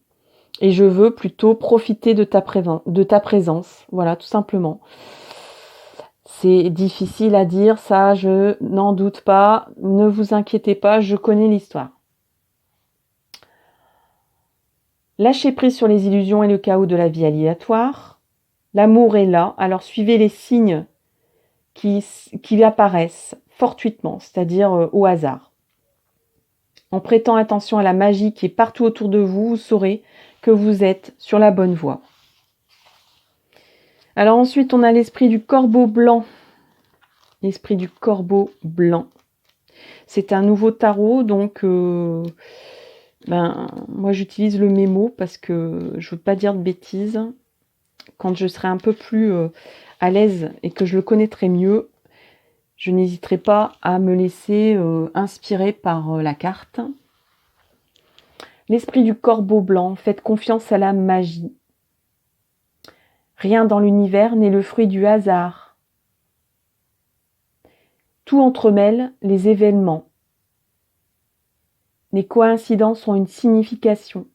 et je veux plutôt profiter de ta présence. Voilà, tout simplement. C'est difficile à dire, ça, je n'en doute pas. Ne vous inquiétez pas, je connais l'histoire. Lâchez prise sur les illusions et le chaos de la vie aléatoire. L'amour est là, alors suivez les signes qui apparaissent fortuitement, c'est-à-dire au hasard. En prêtant attention à la magie qui est partout autour de vous, vous saurez que vous êtes sur la bonne voie. Alors ensuite, on a l'esprit du corbeau blanc. L'esprit du corbeau blanc. C'est un nouveau tarot, donc moi j'utilise le mémo parce que je ne veux pas dire de bêtises. Quand je serai un peu plus à l'aise et que je le connaîtrai mieux, je n'hésiterai pas à me laisser inspirer par la carte. L'esprit du corbeau blanc, faites confiance à la magie. Rien dans l'univers n'est le fruit du hasard. Tout entremêle les événements. Les coïncidences ont une signification.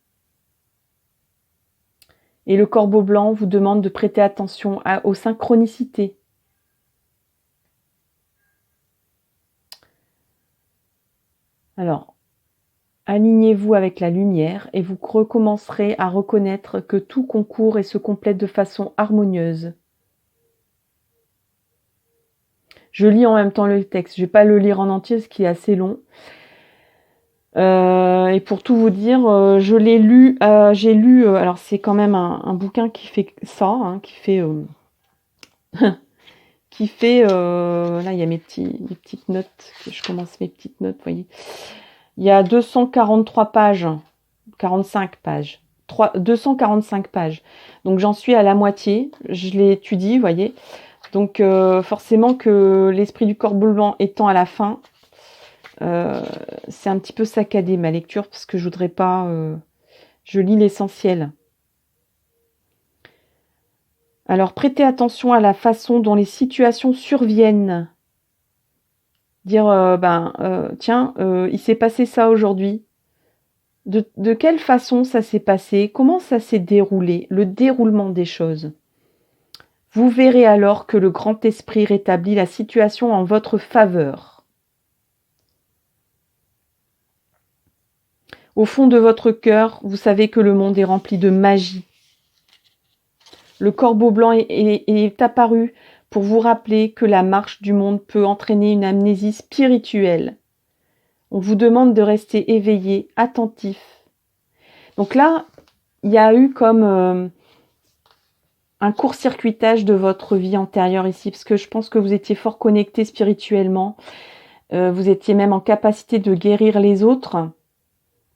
Et le corbeau blanc vous demande de prêter attention aux synchronicités. Alors, alignez-vous avec la lumière et vous recommencerez à reconnaître que tout concourt et se complète de façon harmonieuse. Je lis en même temps le texte. Je ne vais pas le lire en entier parce qu'il est assez long. Et pour tout vous dire, je l'ai lu. J'ai lu. Alors c'est quand même un bouquin qui fait ça, hein, qui fait. Là il y a mes petites notes. Je commence mes petites notes, vous voyez. Il y a 243 pages, 45 pages, 245 pages. Donc j'en suis à la moitié. Je l'ai étudié, vous voyez. Donc forcément que l'esprit du corbeau blanc étant à la fin, c'est un petit peu saccadé ma lecture parce que je voudrais pas... je lis l'essentiel. Alors prêtez attention à la façon dont les situations surviennent. Dire, tiens, il s'est passé ça aujourd'hui. De quelle façon ça s'est passé? Comment ça s'est déroulé? Le déroulement des choses. Vous verrez alors que le grand esprit rétablit la situation en votre faveur. Au fond de votre cœur, vous savez que le monde est rempli de magie. Le corbeau blanc est apparu pour vous rappeler que la marche du monde peut entraîner une amnésie spirituelle. On vous demande de rester éveillé, attentif. Donc là, il y a eu comme un court-circuitage de votre vie antérieure ici, parce que je pense que vous étiez fort connecté spirituellement. Vous étiez même en capacité de guérir les autres.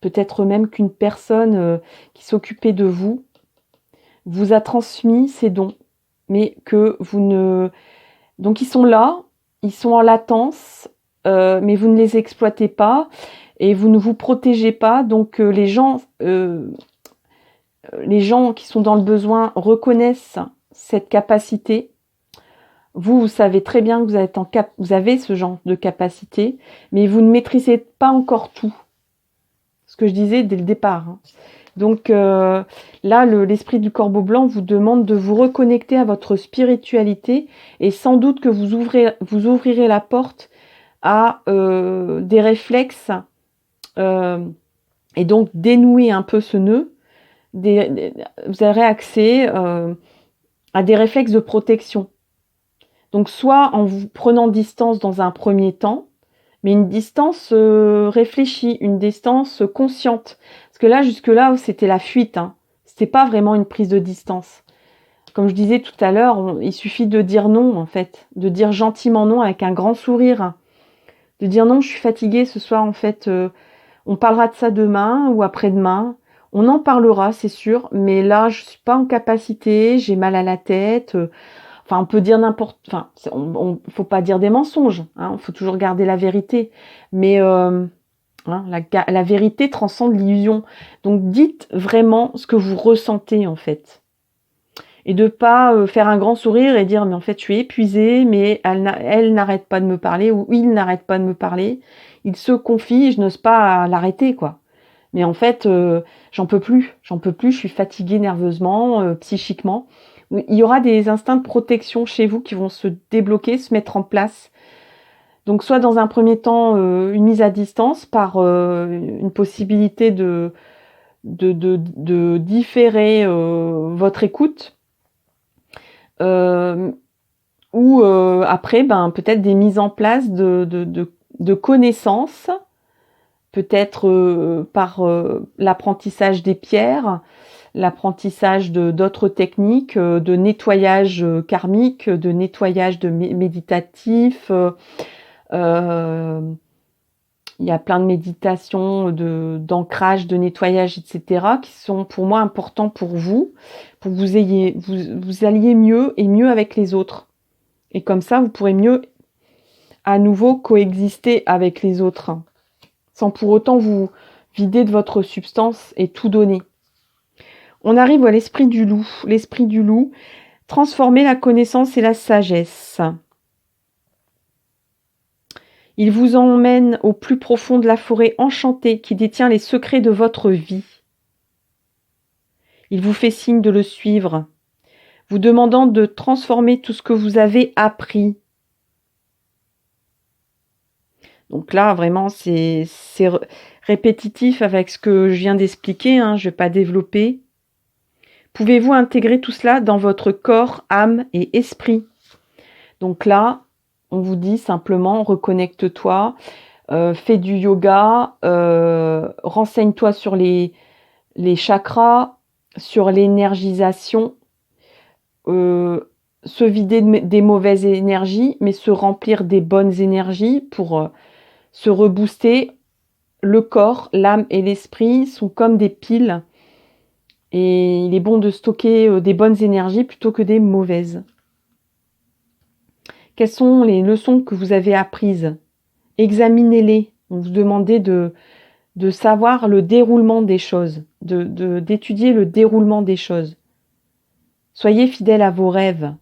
Peut-être même qu'une personne qui s'occupait de vous vous a transmis ces dons, mais que vous ne... Donc ils sont là, ils sont en latence, mais vous ne les exploitez pas et vous ne vous protégez pas. Donc les gens qui sont dans le besoin reconnaissent cette capacité. Vous savez très bien que vous avez ce genre de capacité, mais vous ne maîtrisez pas encore tout. Ce que je disais dès le départ. Donc là, l'esprit du corbeau blanc vous demande de vous reconnecter à votre spiritualité et sans doute que vous ouvrirez la porte à des réflexes et donc dénouer un peu ce nœud. Vous aurez accès à des réflexes de protection. Donc soit en vous prenant distance dans un premier temps, mais une distance réfléchie, une distance consciente. Parce que là, jusque-là, c'était la fuite. C'était pas vraiment une prise de distance. Comme je disais tout à l'heure, il suffit de dire non, en fait. De dire gentiment non avec un grand sourire. De dire non, je suis fatiguée ce soir, en fait. On parlera de ça demain ou après-demain. On en parlera, c'est sûr. Mais là, je suis pas en capacité, j'ai mal à la tête. Enfin, on peut dire n'importe... Enfin, faut pas dire des mensonges. Il faut toujours garder la vérité. Mais la vérité transcende l'illusion. Donc, dites vraiment ce que vous ressentez, en fait. Et de pas faire un grand sourire et dire, mais en fait, je suis épuisée, mais elle n'arrête pas de me parler, ou il n'arrête pas de me parler. Il se confie et je n'ose pas l'arrêter, quoi. Mais en fait, j'en peux plus, je suis fatiguée nerveusement, psychiquement. Il y aura des instincts de protection chez vous qui vont se débloquer, se mettre en place. Donc soit dans un premier temps, une mise à distance par une possibilité de différer votre écoute, ou après, peut-être des mises en place de connaissances, peut-être par l'apprentissage des pierres, l'apprentissage d'autres techniques, de nettoyage karmique, de nettoyage méditatif. Il y a plein de méditations, d'ancrage, de nettoyage, etc., qui sont pour moi importants pour vous que vous alliez mieux et mieux avec les autres. Et comme ça, vous pourrez mieux à nouveau coexister avec les autres, sans pour autant vous vider de votre substance et tout donner. On arrive à l'esprit du loup. L'esprit du loup, transformer la connaissance et la sagesse. Il vous emmène au plus profond de la forêt enchantée qui détient les secrets de votre vie. Il vous fait signe de le suivre, vous demandant de transformer tout ce que vous avez appris. Donc là, vraiment, c'est répétitif avec ce que je viens d'expliquer, je ne vais pas développer. Pouvez-vous intégrer tout cela dans votre corps, âme et esprit? Donc là, on vous dit simplement, reconnecte-toi, fais du yoga, renseigne-toi sur les chakras, sur l'énergisation, se vider des mauvaises énergies, mais se remplir des bonnes énergies pour se rebooster. Le corps, l'âme et l'esprit sont comme des piles et il est bon de stocker des bonnes énergies plutôt que des mauvaises. Quelles sont les leçons que vous avez apprises? Examinez-les. On vous demandait de savoir le déroulement des choses, d'étudier le déroulement des choses. Soyez fidèles à vos rêves.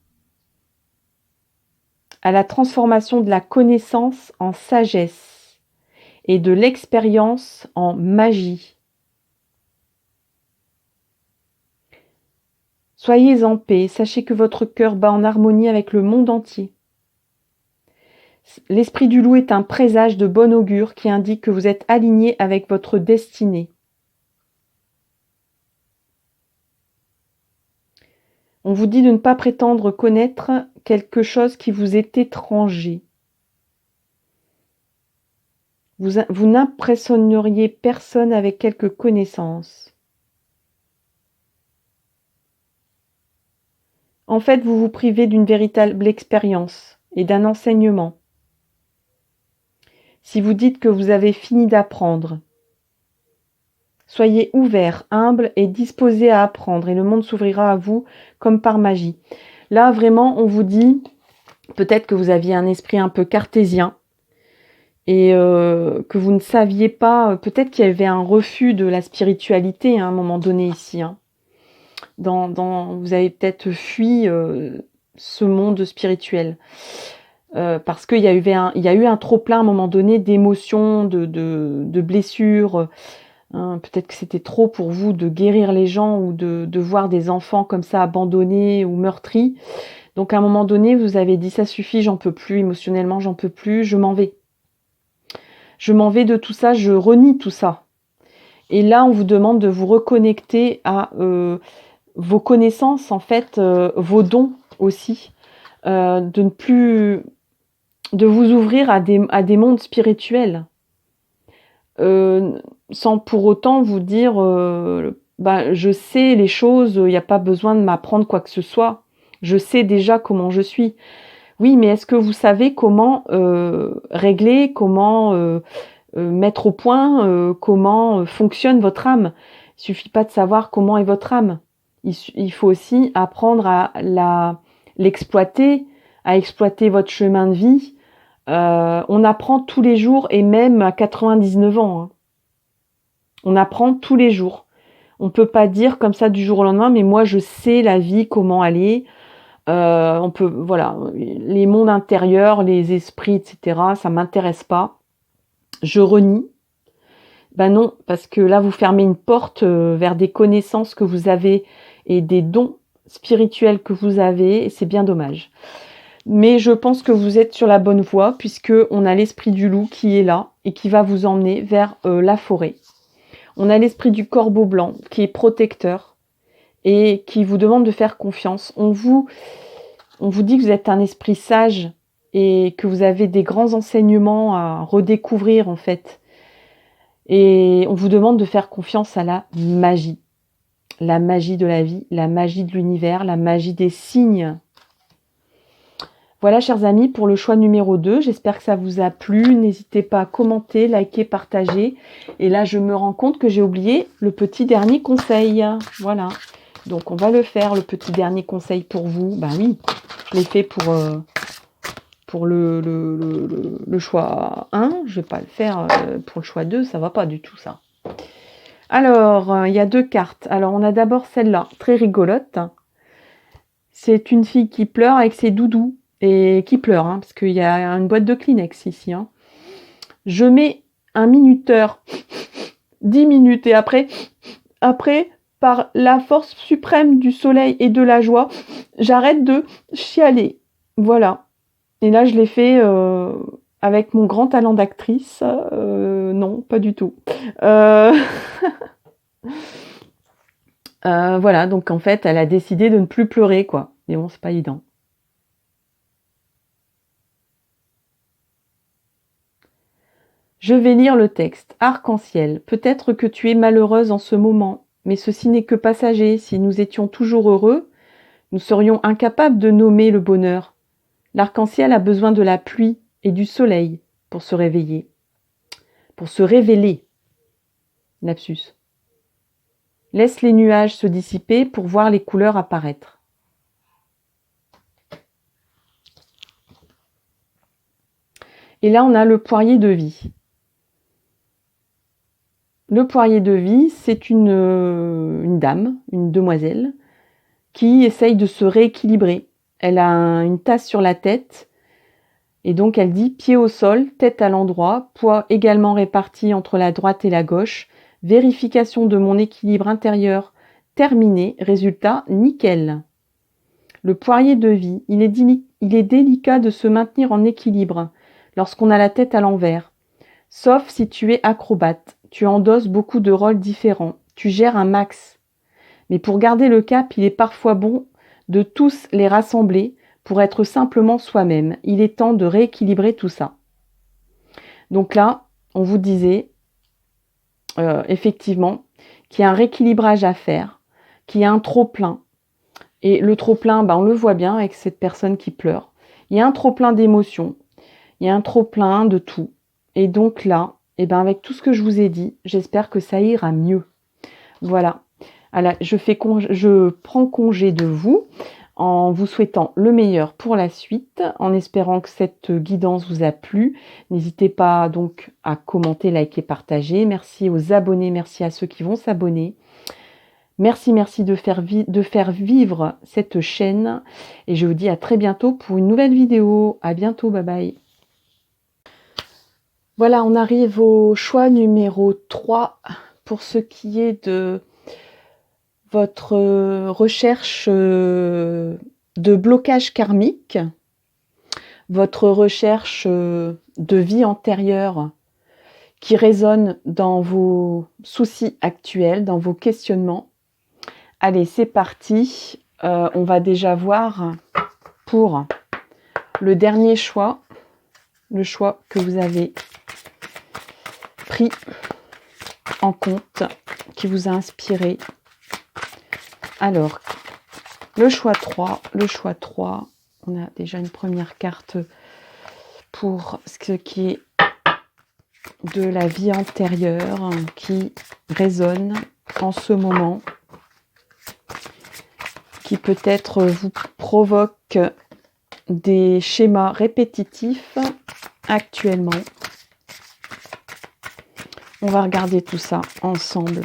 à la transformation de la connaissance en sagesse et de l'expérience en magie. Soyez en paix, sachez que votre cœur bat en harmonie avec le monde entier. L'esprit du loup est un présage de bon augure qui indique que vous êtes aligné avec votre destinée. On vous dit de ne pas prétendre connaître quelque chose qui vous est étranger. Vous n'impressionneriez personne avec quelques connaissances. En fait, vous vous privez d'une véritable expérience et d'un enseignement. Si vous dites que vous avez fini d'apprendre, soyez ouvert, humble et disposé à apprendre et le monde s'ouvrira à vous comme par magie. Là, vraiment, on vous dit, peut-être que vous aviez un esprit un peu cartésien et que vous ne saviez pas, peut-être qu'il y avait un refus de la spiritualité à un moment donné ici. Vous avez peut-être fui ce monde spirituel. Parce qu'il y a eu un trop-plein à un moment donné d'émotions, de blessures. Peut-être que c'était trop pour vous de guérir les gens ou de voir des enfants comme ça abandonnés ou meurtris. Donc à un moment donné, vous avez dit ça suffit, j'en peux plus, émotionnellement j'en peux plus, je m'en vais. Je m'en vais de tout ça, je renie tout ça. Et là, on vous demande de vous reconnecter à vos connaissances, en fait, vos dons aussi. De ne plus... de vous ouvrir à des mondes spirituels. Sans pour autant vous dire je sais les choses, il n'y a pas besoin de m'apprendre quoi que ce soit, je sais déjà comment je suis. Oui, mais est-ce que vous savez comment régler, comment mettre au point, comment fonctionne votre âme? Il suffit pas de savoir comment est votre âme. Il faut aussi apprendre à l'exploiter, à exploiter votre chemin de vie. On apprend tous les jours et même à 99 ans. On apprend tous les jours. On peut pas dire comme ça du jour au lendemain, mais moi je sais la vie, comment aller. Les mondes intérieurs, les esprits, etc., ça m'intéresse pas. Je renie. Ben non, parce que là vous fermez une porte vers des connaissances que vous avez et des dons spirituels que vous avez, et c'est bien dommage. Mais je pense que vous êtes sur la bonne voie puisque on a l'esprit du loup qui est là et qui va vous emmener vers la forêt. On a l'esprit du corbeau blanc qui est protecteur et qui vous demande de faire confiance. On vous dit que vous êtes un esprit sage et que vous avez des grands enseignements à redécouvrir en fait. Et on vous demande de faire confiance à la magie de la vie, la magie de l'univers, la magie des signes. Voilà, chers amis, pour le choix numéro 2. J'espère que ça vous a plu. N'hésitez pas à commenter, liker, partager. Et là, je me rends compte que j'ai oublié le petit dernier conseil. Voilà. Donc, on va le faire, le petit dernier conseil pour vous. Ben oui, je l'ai fait pour le choix 1. Je ne vais pas le faire pour le choix 2. Ça ne va pas du tout, ça. Alors, il y a 2 cartes. Alors, on a d'abord celle-là, très rigolote. C'est une fille qui pleure avec ses doudous. Et qui pleure, parce qu'il y a une boîte de Kleenex ici. Je mets un minuteur, 10 minutes, et après, par la force suprême du soleil et de la joie, j'arrête de chialer. Voilà. Et là, je l'ai fait avec mon grand talent d'actrice. Non, pas du tout. Voilà, donc en fait, elle a décidé de ne plus pleurer, quoi. Mais bon, c'est pas évident. Je vais lire le texte. Arc-en-ciel, peut-être que tu es malheureuse en ce moment, mais ceci n'est que passager. Si nous étions toujours heureux, nous serions incapables de nommer le bonheur. L'arc-en-ciel a besoin de la pluie et du soleil pour se réveiller. Pour se révéler. Lapsus. Laisse les nuages se dissiper pour voir les couleurs apparaître. Et là, on a le poirier de vie. Le poirier de vie, c'est une dame, une demoiselle, qui essaye de se rééquilibrer. Elle a une tasse sur la tête Et donc elle dit pied au sol, tête à l'endroit, poids également réparti entre la droite et la gauche, vérification de mon équilibre intérieur terminé, résultat nickel. Le poirier de vie, il est délicat de se maintenir en équilibre lorsqu'on a la tête à l'envers. Sauf si tu es acrobate, tu endosses beaucoup de rôles différents, tu gères un max. Mais pour garder le cap, il est parfois bon de tous les rassembler pour être simplement soi-même. Il est temps de rééquilibrer tout ça. Donc là, on vous disait effectivement qu'il y a un rééquilibrage à faire, qu'il y a un trop-plein. Et le trop-plein, on le voit bien avec cette personne qui pleure. Il y a un trop-plein d'émotions, il y a un trop-plein de tout. Et donc là, avec tout ce que je vous ai dit, j'espère que ça ira mieux. Voilà. Alors, je prends congé de vous en vous souhaitant le meilleur pour la suite, en espérant que cette guidance vous a plu. N'hésitez pas donc à commenter, liker, partager. Merci aux abonnés, merci à ceux qui vont s'abonner. Merci de faire vivre cette chaîne. Et je vous dis à très bientôt pour une nouvelle vidéo. À bientôt, bye bye. Voilà, on arrive au choix numéro 3 pour ce qui est de votre recherche de blocage karmique, votre recherche de vie antérieure qui résonne dans vos soucis actuels, dans vos questionnements. Allez, c'est parti. On va déjà voir pour le dernier choix, le choix que vous avez pris en compte, qui vous a inspiré. Alors, le choix 3, on a déjà une première carte pour ce qui est de la vie antérieure qui résonne en ce moment, qui peut-être vous provoque des schémas répétitifs actuellement. On va regarder tout ça ensemble.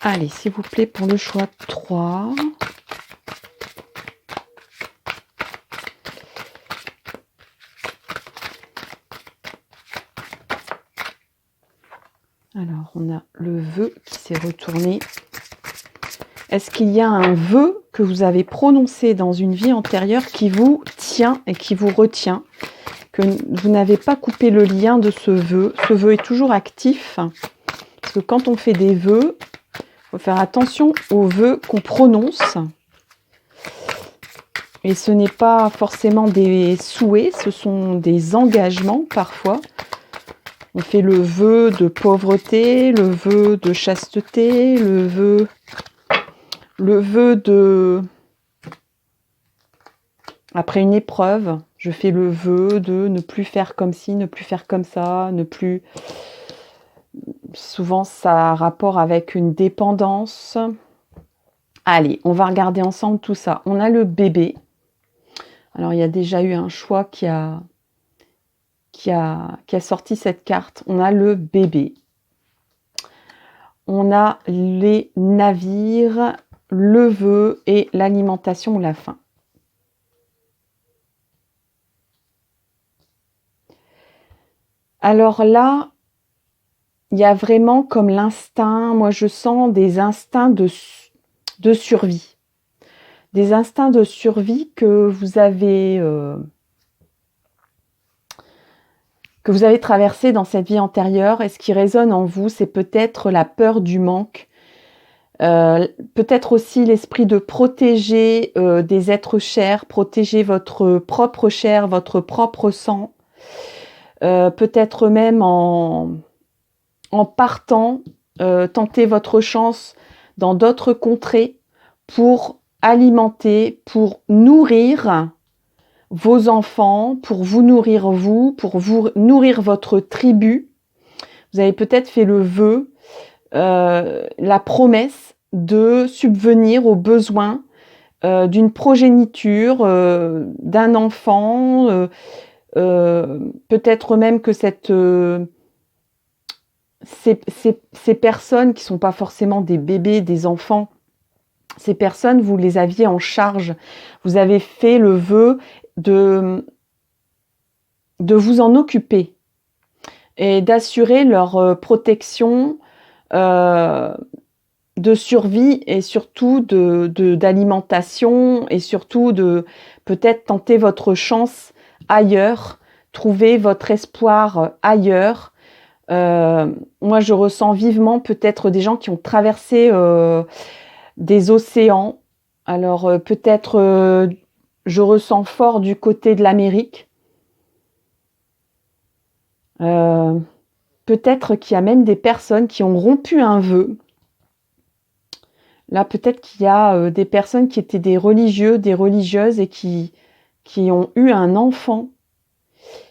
Allez, s'il vous plaît, pour le choix 3. Alors, on a le vœu qui s'est retourné. Est-ce qu'il y a un vœu que vous avez prononcé dans une vie antérieure qui vous tient et qui vous retient, que vous n'avez pas coupé le lien de ce vœu? Ce vœu est toujours actif, parce que quand on fait des vœux, il faut faire attention aux vœux qu'on prononce. Et ce n'est pas forcément des souhaits, ce sont des engagements parfois. On fait le vœu de pauvreté, le vœu de chasteté, le vœu de... Après une épreuve, je fais le vœu de ne plus faire comme ci, ne plus faire comme ça, ne plus... Souvent, ça a rapport avec une dépendance. Allez, on va regarder ensemble tout ça. On a le bébé. Alors, il y a déjà eu un choix qui a sorti cette carte. On a le bébé. On a les navires, le vœu et l'alimentation ou la faim. Alors là, il y a vraiment comme l'instinct, moi je sens des instincts de survie. Des instincts de survie que vous avez traversé dans cette vie antérieure. Et ce qui résonne en vous, c'est peut-être la peur du manque, peut-être aussi l'esprit de protéger des êtres chers, protéger votre propre chair, votre propre sang, peut-être même en partant, tenter votre chance dans d'autres contrées pour alimenter, pour nourrir vos enfants, pour vous nourrir vous, pour vous nourrir votre tribu. Vous avez peut-être fait le vœu, la promesse de subvenir aux besoins d'une progéniture, d'un enfant, peut-être même que ces personnes qui ne sont pas forcément des bébés, des enfants, ces personnes, vous les aviez en charge. Vous avez fait le vœu de vous en occuper et d'assurer leur protection, de survie et surtout d'alimentation et surtout de peut-être tenter votre chance ailleurs, trouver votre espoir ailleurs. Moi, je ressens vivement peut-être des gens qui ont traversé des océans. Alors peut-être je ressens fort du côté de l'Amérique. Peut-être qu'il y a même des personnes qui ont rompu un vœu. Là, peut-être qu'il y a des personnes qui étaient des religieux, des religieuses et qui ont eu un enfant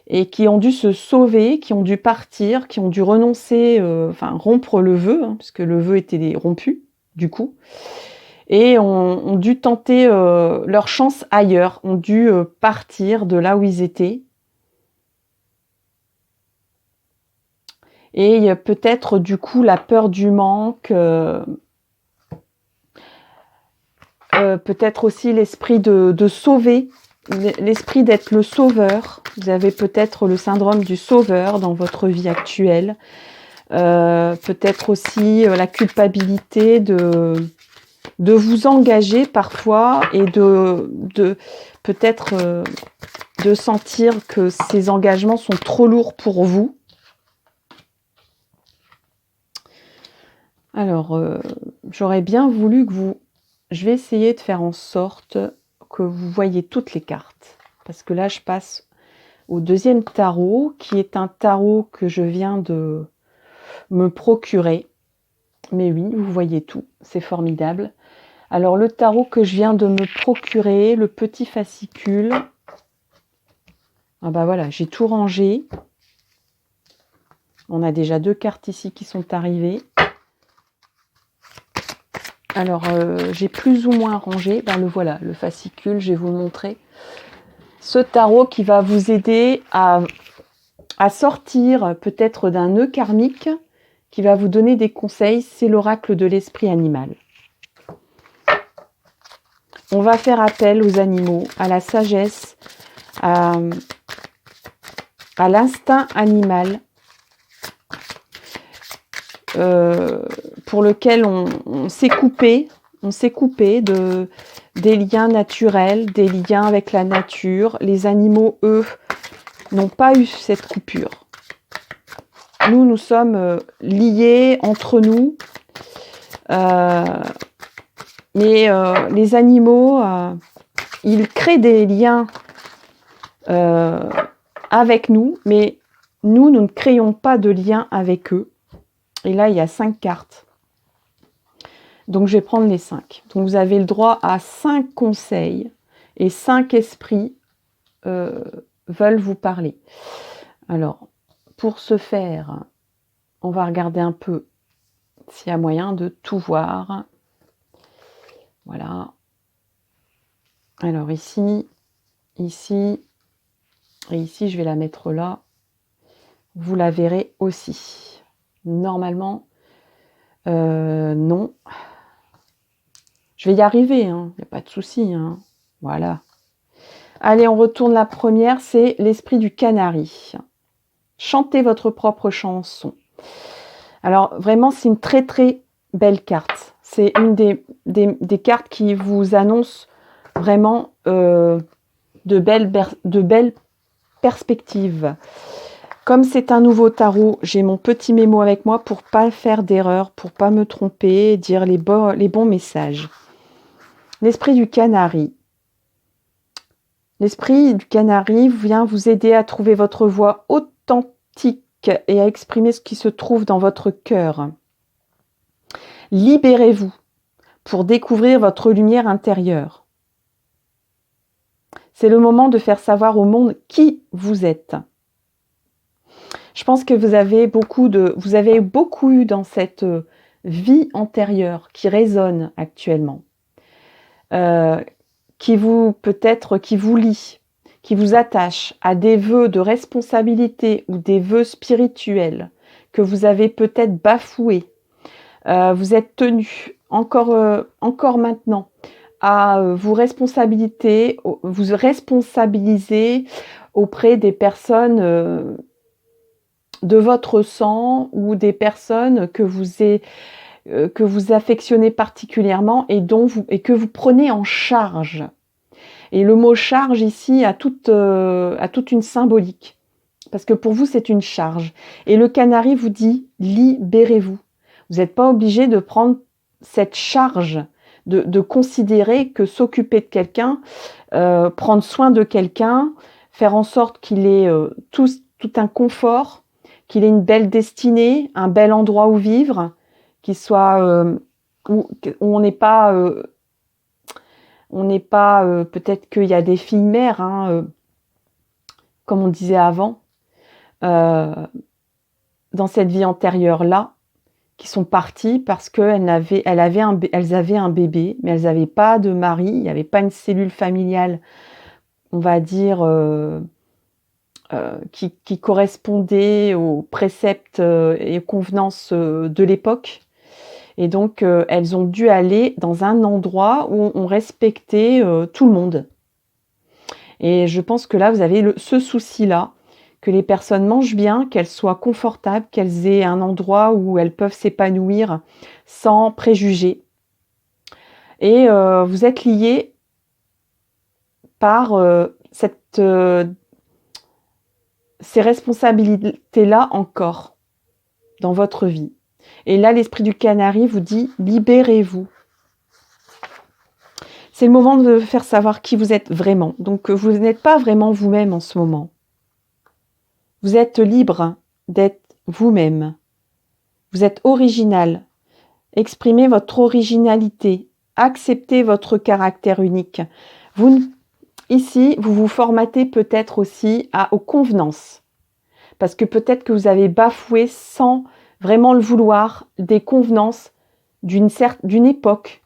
et qui ont dû se sauver, qui ont dû partir, qui ont dû renoncer, rompre le vœu, hein, puisque le vœu était rompu, du coup, et ont dû tenter leur chance ailleurs, ont dû partir de là où ils étaient. Et peut-être, du coup, la peur du manque... peut-être aussi l'esprit de sauver, l'esprit d'être le sauveur. Vous avez peut-être le syndrome du sauveur dans votre vie actuelle. Peut-être aussi la culpabilité de vous engager parfois et de peut-être de sentir que ces engagements sont trop lourds pour vous. Alors, j'aurais bien voulu que vous... Je vais essayer de faire en sorte que vous voyez toutes les cartes. Parce que là, je passe au deuxième tarot, qui est un tarot que je viens de me procurer. Mais oui, vous voyez tout, c'est formidable. Alors, le tarot que je viens de me procurer, le petit fascicule. Ah bah voilà, j'ai tout rangé. On a déjà 2 cartes ici qui sont arrivées. Alors, j'ai plus ou moins rangé. Ben, le voilà, le fascicule, je vais vous le montrer. Ce tarot qui va vous aider à sortir peut-être d'un nœud karmique, qui va vous donner des conseils. C'est l'oracle de l'esprit animal. On va faire appel aux animaux, à la sagesse, à l'instinct animal, pour lequel on s'est coupé des liens naturels, des liens avec la nature. Les animaux, eux, n'ont pas eu cette coupure. Nous sommes liés entre nous, mais les animaux, ils créent des liens avec nous, mais nous ne créons pas de lien avec eux. Et là, il y a 5 cartes. Donc, je vais prendre les 5. Donc, vous avez le droit à 5 conseils et 5 esprits veulent vous parler. Alors, pour ce faire, on va regarder un peu s'il y a moyen de tout voir. Voilà. Alors, ici, et ici, je vais la mettre là. Vous la verrez aussi. Normalement, non. Je vais y arriver, hein. Il n'y a pas de souci, hein. Voilà. Allez, on retourne la première, c'est l'esprit du canari. Chantez votre propre chanson. Alors, vraiment, c'est une très, très belle carte. C'est une des cartes qui vous annonce vraiment de belles perspectives. Comme c'est un nouveau tarot, j'ai mon petit mémo avec moi pour pas faire d'erreur, pour pas me tromper, dire les bons messages. L'esprit du canari. L'esprit du canari vient vous aider à trouver votre voix authentique et à exprimer ce qui se trouve dans votre cœur. Libérez-vous pour découvrir votre lumière intérieure. C'est le moment de faire savoir au monde qui vous êtes. Je pense que vous avez beaucoup eu dans cette vie antérieure qui résonne actuellement, qui vous lie, qui vous attachent à des vœux de responsabilité ou des vœux spirituels que vous avez peut-être bafoués, vous êtes tenu encore maintenant à vous responsabiliser auprès des personnes de votre sang ou des personnes que vous affectionnez particulièrement et que vous prenez en charge. Et le mot charge ici a toute une symbolique, parce que pour vous c'est une charge. Et le canari vous dit libérez-vous. Vous n'êtes pas obligé de prendre cette charge, de considérer que s'occuper de quelqu'un, prendre soin de quelqu'un, faire en sorte qu'il ait tout un confort, qu'il ait une belle destinée, un bel endroit où vivre, qu'il soit où on n'est pas peut-être qu'il y a des filles mères, hein, comme on disait avant, dans cette vie antérieure-là, qui sont parties parce qu'elles avaient un bébé, mais elles n'avaient pas de mari, il n'y avait pas une cellule familiale, on va dire, qui correspondait aux préceptes et aux convenances de l'époque. Et donc, elles ont dû aller dans un endroit où on respectait tout le monde. Et je pense que là, vous avez ce souci-là, que les personnes mangent bien, qu'elles soient confortables, qu'elles aient un endroit où elles peuvent s'épanouir sans préjugés. Et vous êtes liés par ces responsabilités-là encore dans votre vie. Et là, l'esprit du canari vous dit « libérez-vous ». C'est le moment de faire savoir qui vous êtes vraiment. Donc, vous n'êtes pas vraiment vous-même en ce moment. Vous êtes libre d'être vous-même. Vous êtes original. Exprimez votre originalité. Acceptez votre caractère unique. Ici, vous vous formatez peut-être aussi aux convenances. Parce que peut-être que vous avez bafoué sans vraiment le vouloir des convenances d'une époque,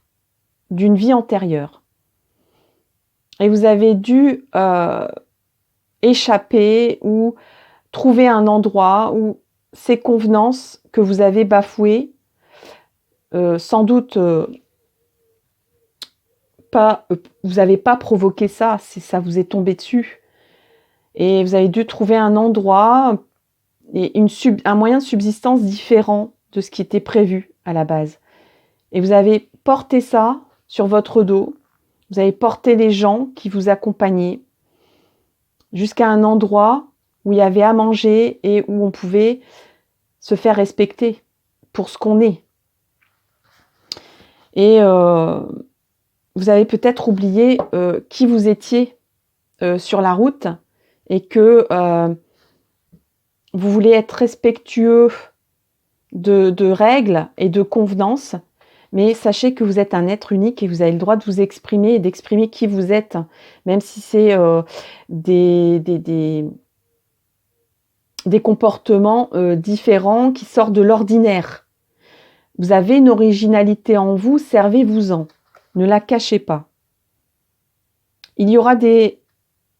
d'une vie antérieure. Et vous avez dû échapper ou trouver un endroit où ces convenances que vous avez bafouées, sans doute vous n'avez pas provoqué ça, ça vous est tombé dessus. Et vous avez dû trouver un endroit et un moyen de subsistance différent de ce qui était prévu à la base. Et vous avez porté ça sur votre dos. Vous avez porté les gens qui vous accompagnaient jusqu'à un endroit où il y avait à manger et où on pouvait se faire respecter pour ce qu'on est. Et vous avez peut-être oublié qui vous étiez sur la route et que vous voulez être respectueux de règles et de convenances, mais sachez que vous êtes un être unique et vous avez le droit de vous exprimer et d'exprimer qui vous êtes, même si c'est des comportements différents qui sortent de l'ordinaire. Vous avez une originalité en vous, servez-vous-en. Ne la cachez pas. Il y aura des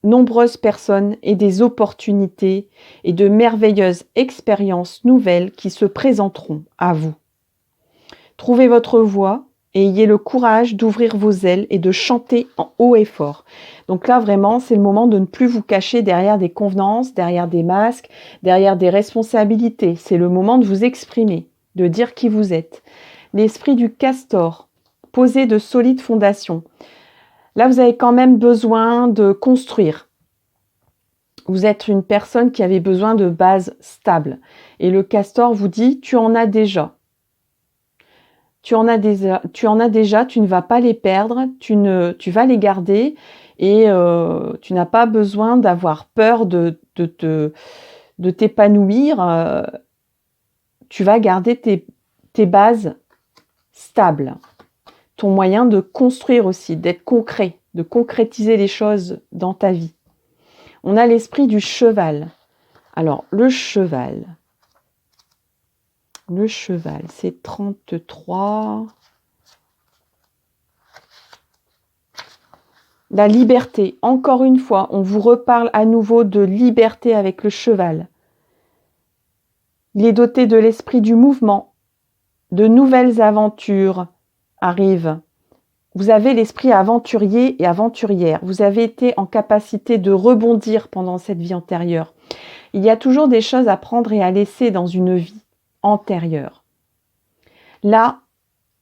nombreuses personnes et des opportunités et de merveilleuses expériences nouvelles qui se présenteront à vous. Trouvez votre voix et ayez le courage d'ouvrir vos ailes et de chanter en haut et fort. Donc là, vraiment, c'est le moment de ne plus vous cacher derrière des convenances, derrière des masques, derrière des responsabilités. C'est le moment de vous exprimer, de dire qui vous êtes. L'esprit du castor, poser de solides fondations. Là, vous avez quand même besoin de construire. Vous êtes une personne qui avait besoin de bases stables. Et le castor vous dit, tu en as déjà. Tu en as déjà, tu ne vas pas les perdre, tu vas les garder et tu n'as pas besoin d'avoir peur de t'épanouir. Tu vas garder tes bases stables. Ton moyen de construire aussi, d'être concret, de concrétiser les choses dans ta vie. On a l'esprit du cheval. Alors, le cheval, c'est 33. La liberté, encore une fois, on vous reparle à nouveau de liberté avec le cheval. Il est doté de l'esprit du mouvement, de nouvelles aventures arrivent. Vous avez l'esprit aventurier et aventurière. Vous avez été en capacité de rebondir pendant cette vie antérieure. Il y a toujours des choses à prendre et à laisser dans une vie antérieure. Là,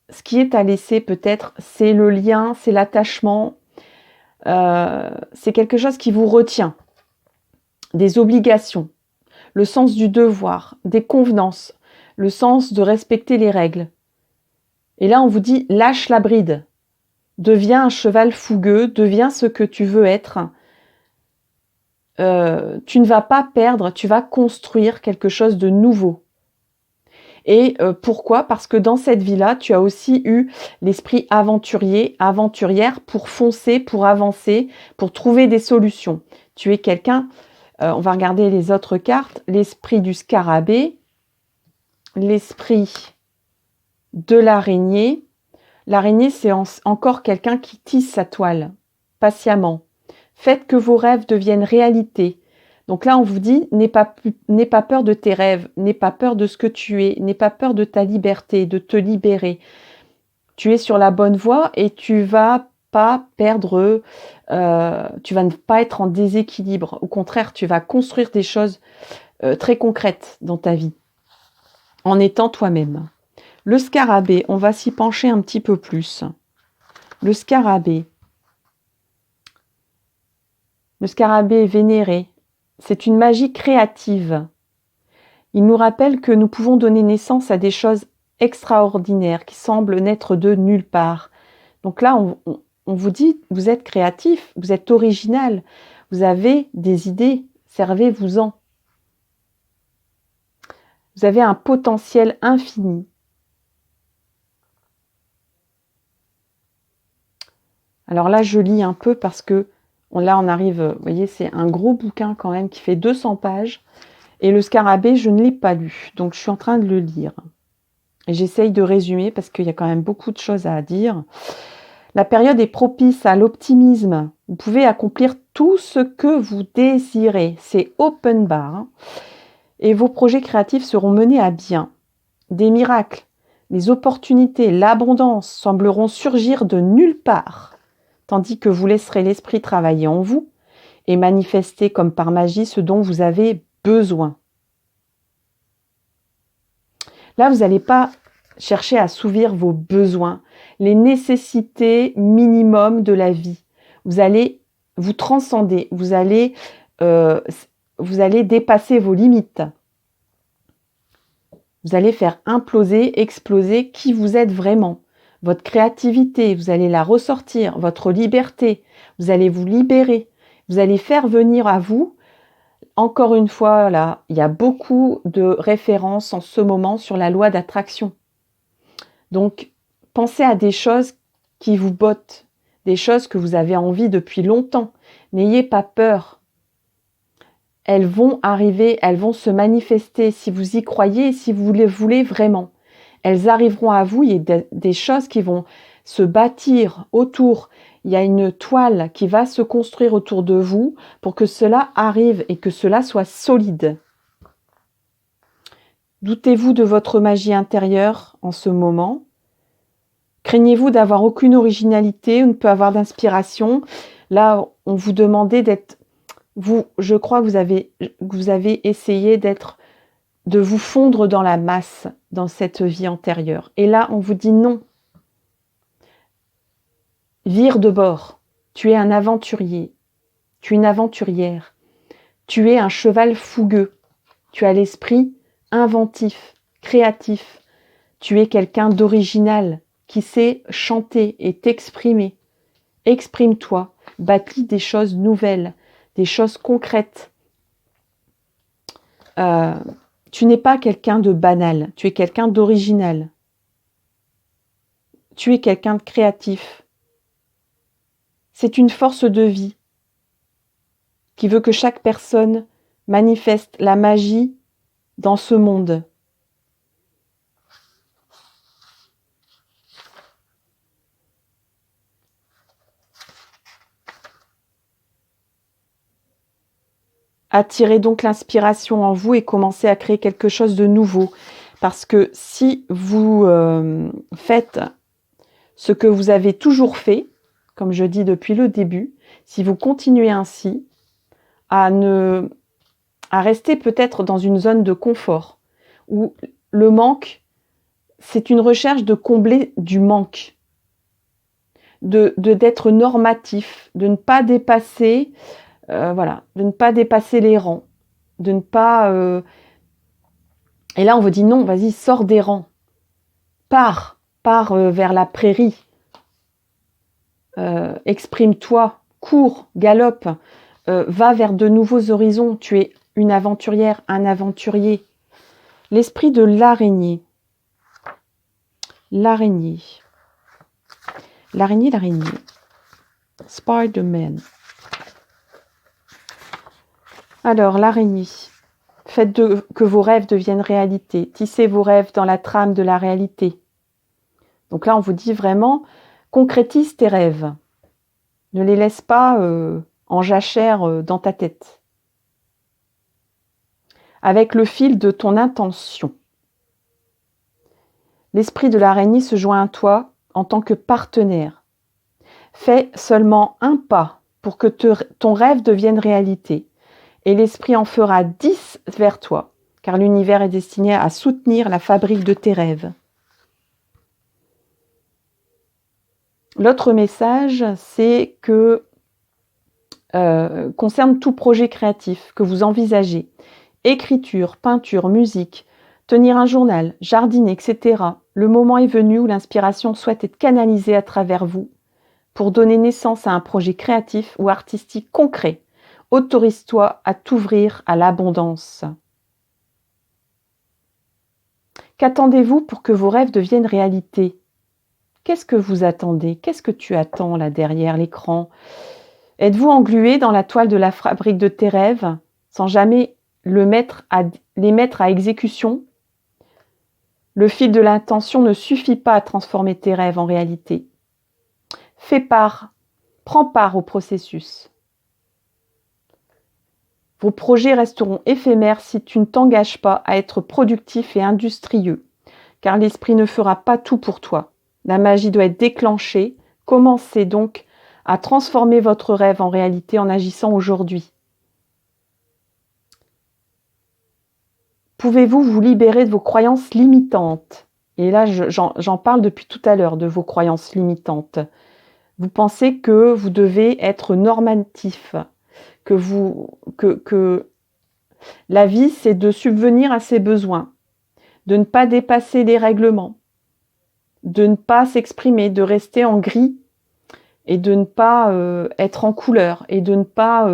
ce qui est à laisser peut-être, c'est le lien, c'est l'attachement, c'est quelque chose qui vous retient. Des obligations, le sens du devoir, des convenances, le sens de respecter les règles. Et là, on vous dit, lâche la bride. Deviens un cheval fougueux, deviens ce que tu veux être. Tu ne vas pas perdre, tu vas construire quelque chose de nouveau. Et pourquoi ? Parce que dans cette vie-là, tu as aussi eu l'esprit aventurier, aventurière pour foncer, pour avancer, pour trouver des solutions. Tu es quelqu'un, on va regarder les autres cartes, l'esprit du scarabée, l'esprit de l'araignée. L'araignée, c'est encore quelqu'un qui tisse sa toile, patiemment. Faites que vos rêves deviennent réalité. Donc là, on vous dit, n'aie pas peur de tes rêves, n'aie pas peur de ce que tu es, n'aie pas peur de ta liberté, de te libérer. Tu es sur la bonne voie et tu vas pas perdre, tu vas ne pas être en déséquilibre. Au contraire, tu vas construire des choses très concrètes dans ta vie, en étant toi-même. Le scarabée, on va s'y pencher un petit peu plus. Le scarabée vénéré, c'est une magie créative. Il nous rappelle que nous pouvons donner naissance à des choses extraordinaires qui semblent naître de nulle part. Donc là, on vous dit, vous êtes créatif, vous êtes original, vous avez des idées, servez-vous-en. Vous avez un potentiel infini. Alors là, je lis un peu parce que là, on arrive, vous voyez, c'est un gros bouquin quand même qui fait 200 pages. Et le scarabée, je ne l'ai pas lu, donc je suis en train de le lire. Et j'essaye de résumer parce qu'il y a quand même beaucoup de choses à dire. La période est propice à l'optimisme. Vous pouvez accomplir tout ce que vous désirez. C'est open bar. Hein. Et vos projets créatifs seront menés à bien. Des miracles, les opportunités, l'abondance sembleront surgir de nulle part, tandis que vous laisserez l'esprit travailler en vous et manifester comme par magie ce dont vous avez besoin. Là, vous n'allez pas chercher à assouvir vos besoins, les nécessités minimum de la vie. Vous allez vous transcender, vous allez dépasser vos limites. Vous allez faire imploser, exploser qui vous êtes vraiment. Votre créativité, vous allez la ressortir, votre liberté, vous allez vous libérer. Vous allez faire venir à vous. Encore une fois, là, il y a beaucoup de références en ce moment sur la loi d'attraction. Donc, pensez à des choses qui vous bottent, des choses que vous avez envie depuis longtemps. N'ayez pas peur. Elles vont arriver, elles vont se manifester si vous y croyez et si vous les voulez vraiment. Elles arriveront à vous, il y a des choses qui vont se bâtir autour. Il y a une toile qui va se construire autour de vous pour que cela arrive et que cela soit solide. Doutez-vous de votre magie intérieure en ce moment? Craignez-vous d'avoir aucune originalité ou ne peut avoir d'inspiration? Là, on vous demandait d'être... je crois que vous avez essayé de vous fondre dans la masse dans cette vie antérieure. Et là, on vous dit non. Vire de bord. Tu es un aventurier. Tu es une aventurière. Tu es un cheval fougueux. Tu as l'esprit inventif, créatif. Tu es quelqu'un d'original qui sait chanter et t'exprimer. Exprime-toi. Bâtis des choses nouvelles, des choses concrètes. Tu n'es pas quelqu'un de banal. Tu es quelqu'un d'original. Tu es quelqu'un de créatif. C'est une force de vie qui veut que chaque personne manifeste la magie dans ce monde. Attirez donc l'inspiration en vous et commencez à créer quelque chose de nouveau. Parce que si vous faites ce que vous avez toujours fait, comme je dis depuis le début, si vous continuez ainsi à rester peut-être dans une zone de confort, où le manque, c'est une recherche de combler du manque, d'être normatif, de ne pas dépasser, voilà, de ne pas dépasser les rangs, de ne pas... Et là, on vous dit non, vas-y, sors des rangs, pars vers la prairie, exprime-toi, cours, galope, va vers de nouveaux horizons, tu es une aventurière, un aventurier. L'esprit de l'araignée. L'araignée. L'araignée. Spider-Man. Alors, l'araignée. Faites que vos rêves deviennent réalité. Tissez vos rêves dans la trame de la réalité. Donc là, on vous dit vraiment, concrétise tes rêves. Ne les laisse pas en jachère dans ta tête. Avec le fil de ton intention. L'esprit de l'araignée se joint à toi en tant que partenaire. Fais seulement un pas pour que ton rêve devienne réalité. Et l'esprit en fera 10 vers toi, car l'univers est destiné à soutenir la fabrique de tes rêves. L'autre message, c'est que concerne tout projet créatif que vous envisagez, écriture, peinture, musique, tenir un journal, jardiner, etc. Le moment est venu où l'inspiration souhaite être canalisée à travers vous pour donner naissance à un projet créatif ou artistique concret. Autorise-toi à t'ouvrir à l'abondance. Qu'attendez-vous pour que vos rêves deviennent réalité? Qu'est-ce que vous attendez? Qu'est-ce que tu attends là derrière l'écran? Êtes-vous englué dans la toile de la fabrique de tes rêves sans jamais les mettre à exécution? Le fil de l'intention ne suffit pas à transformer tes rêves en réalité. Prends part au processus. Vos projets resteront éphémères si tu ne t'engages pas à être productif et industrieux, car l'esprit ne fera pas tout pour toi. La magie doit être déclenchée. Commencez donc à transformer votre rêve en réalité en agissant aujourd'hui. Pouvez-vous vous libérer de vos croyances limitantes? Et là, j'en parle depuis tout à l'heure de vos croyances limitantes. Vous pensez que vous devez être normatif, que la vie, c'est de subvenir à ses besoins, de ne pas dépasser les règlements, de ne pas s'exprimer, de rester en gris et de ne pas être en couleur et de ne pas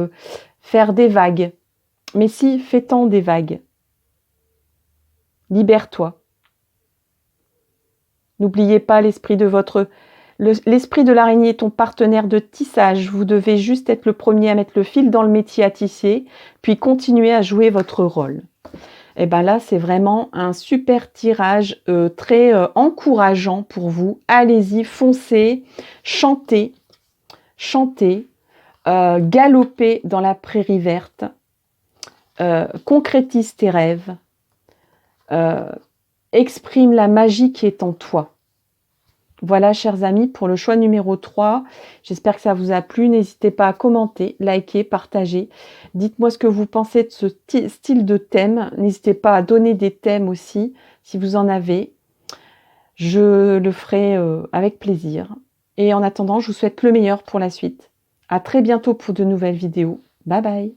faire des vagues. Mais si, fais-t'en des vagues. Libère-toi. N'oubliez pas l'esprit de l'araignée est ton partenaire de tissage. Vous devez juste être le premier à mettre le fil dans le métier à tisser, puis continuer à jouer votre rôle. Et bien là, c'est vraiment un super tirage très encourageant pour vous. Allez-y, foncez, chantez, galopez dans la prairie verte, concrétise tes rêves, exprime la magie qui est en toi. Voilà, chers amis, pour le choix numéro 3. J'espère que ça vous a plu. N'hésitez pas à commenter, liker, partager. Dites-moi ce que vous pensez de ce style de thème. N'hésitez pas à donner des thèmes aussi, si vous en avez. Je le ferai avec plaisir. Et en attendant, je vous souhaite le meilleur pour la suite. À très bientôt pour de nouvelles vidéos. Bye bye.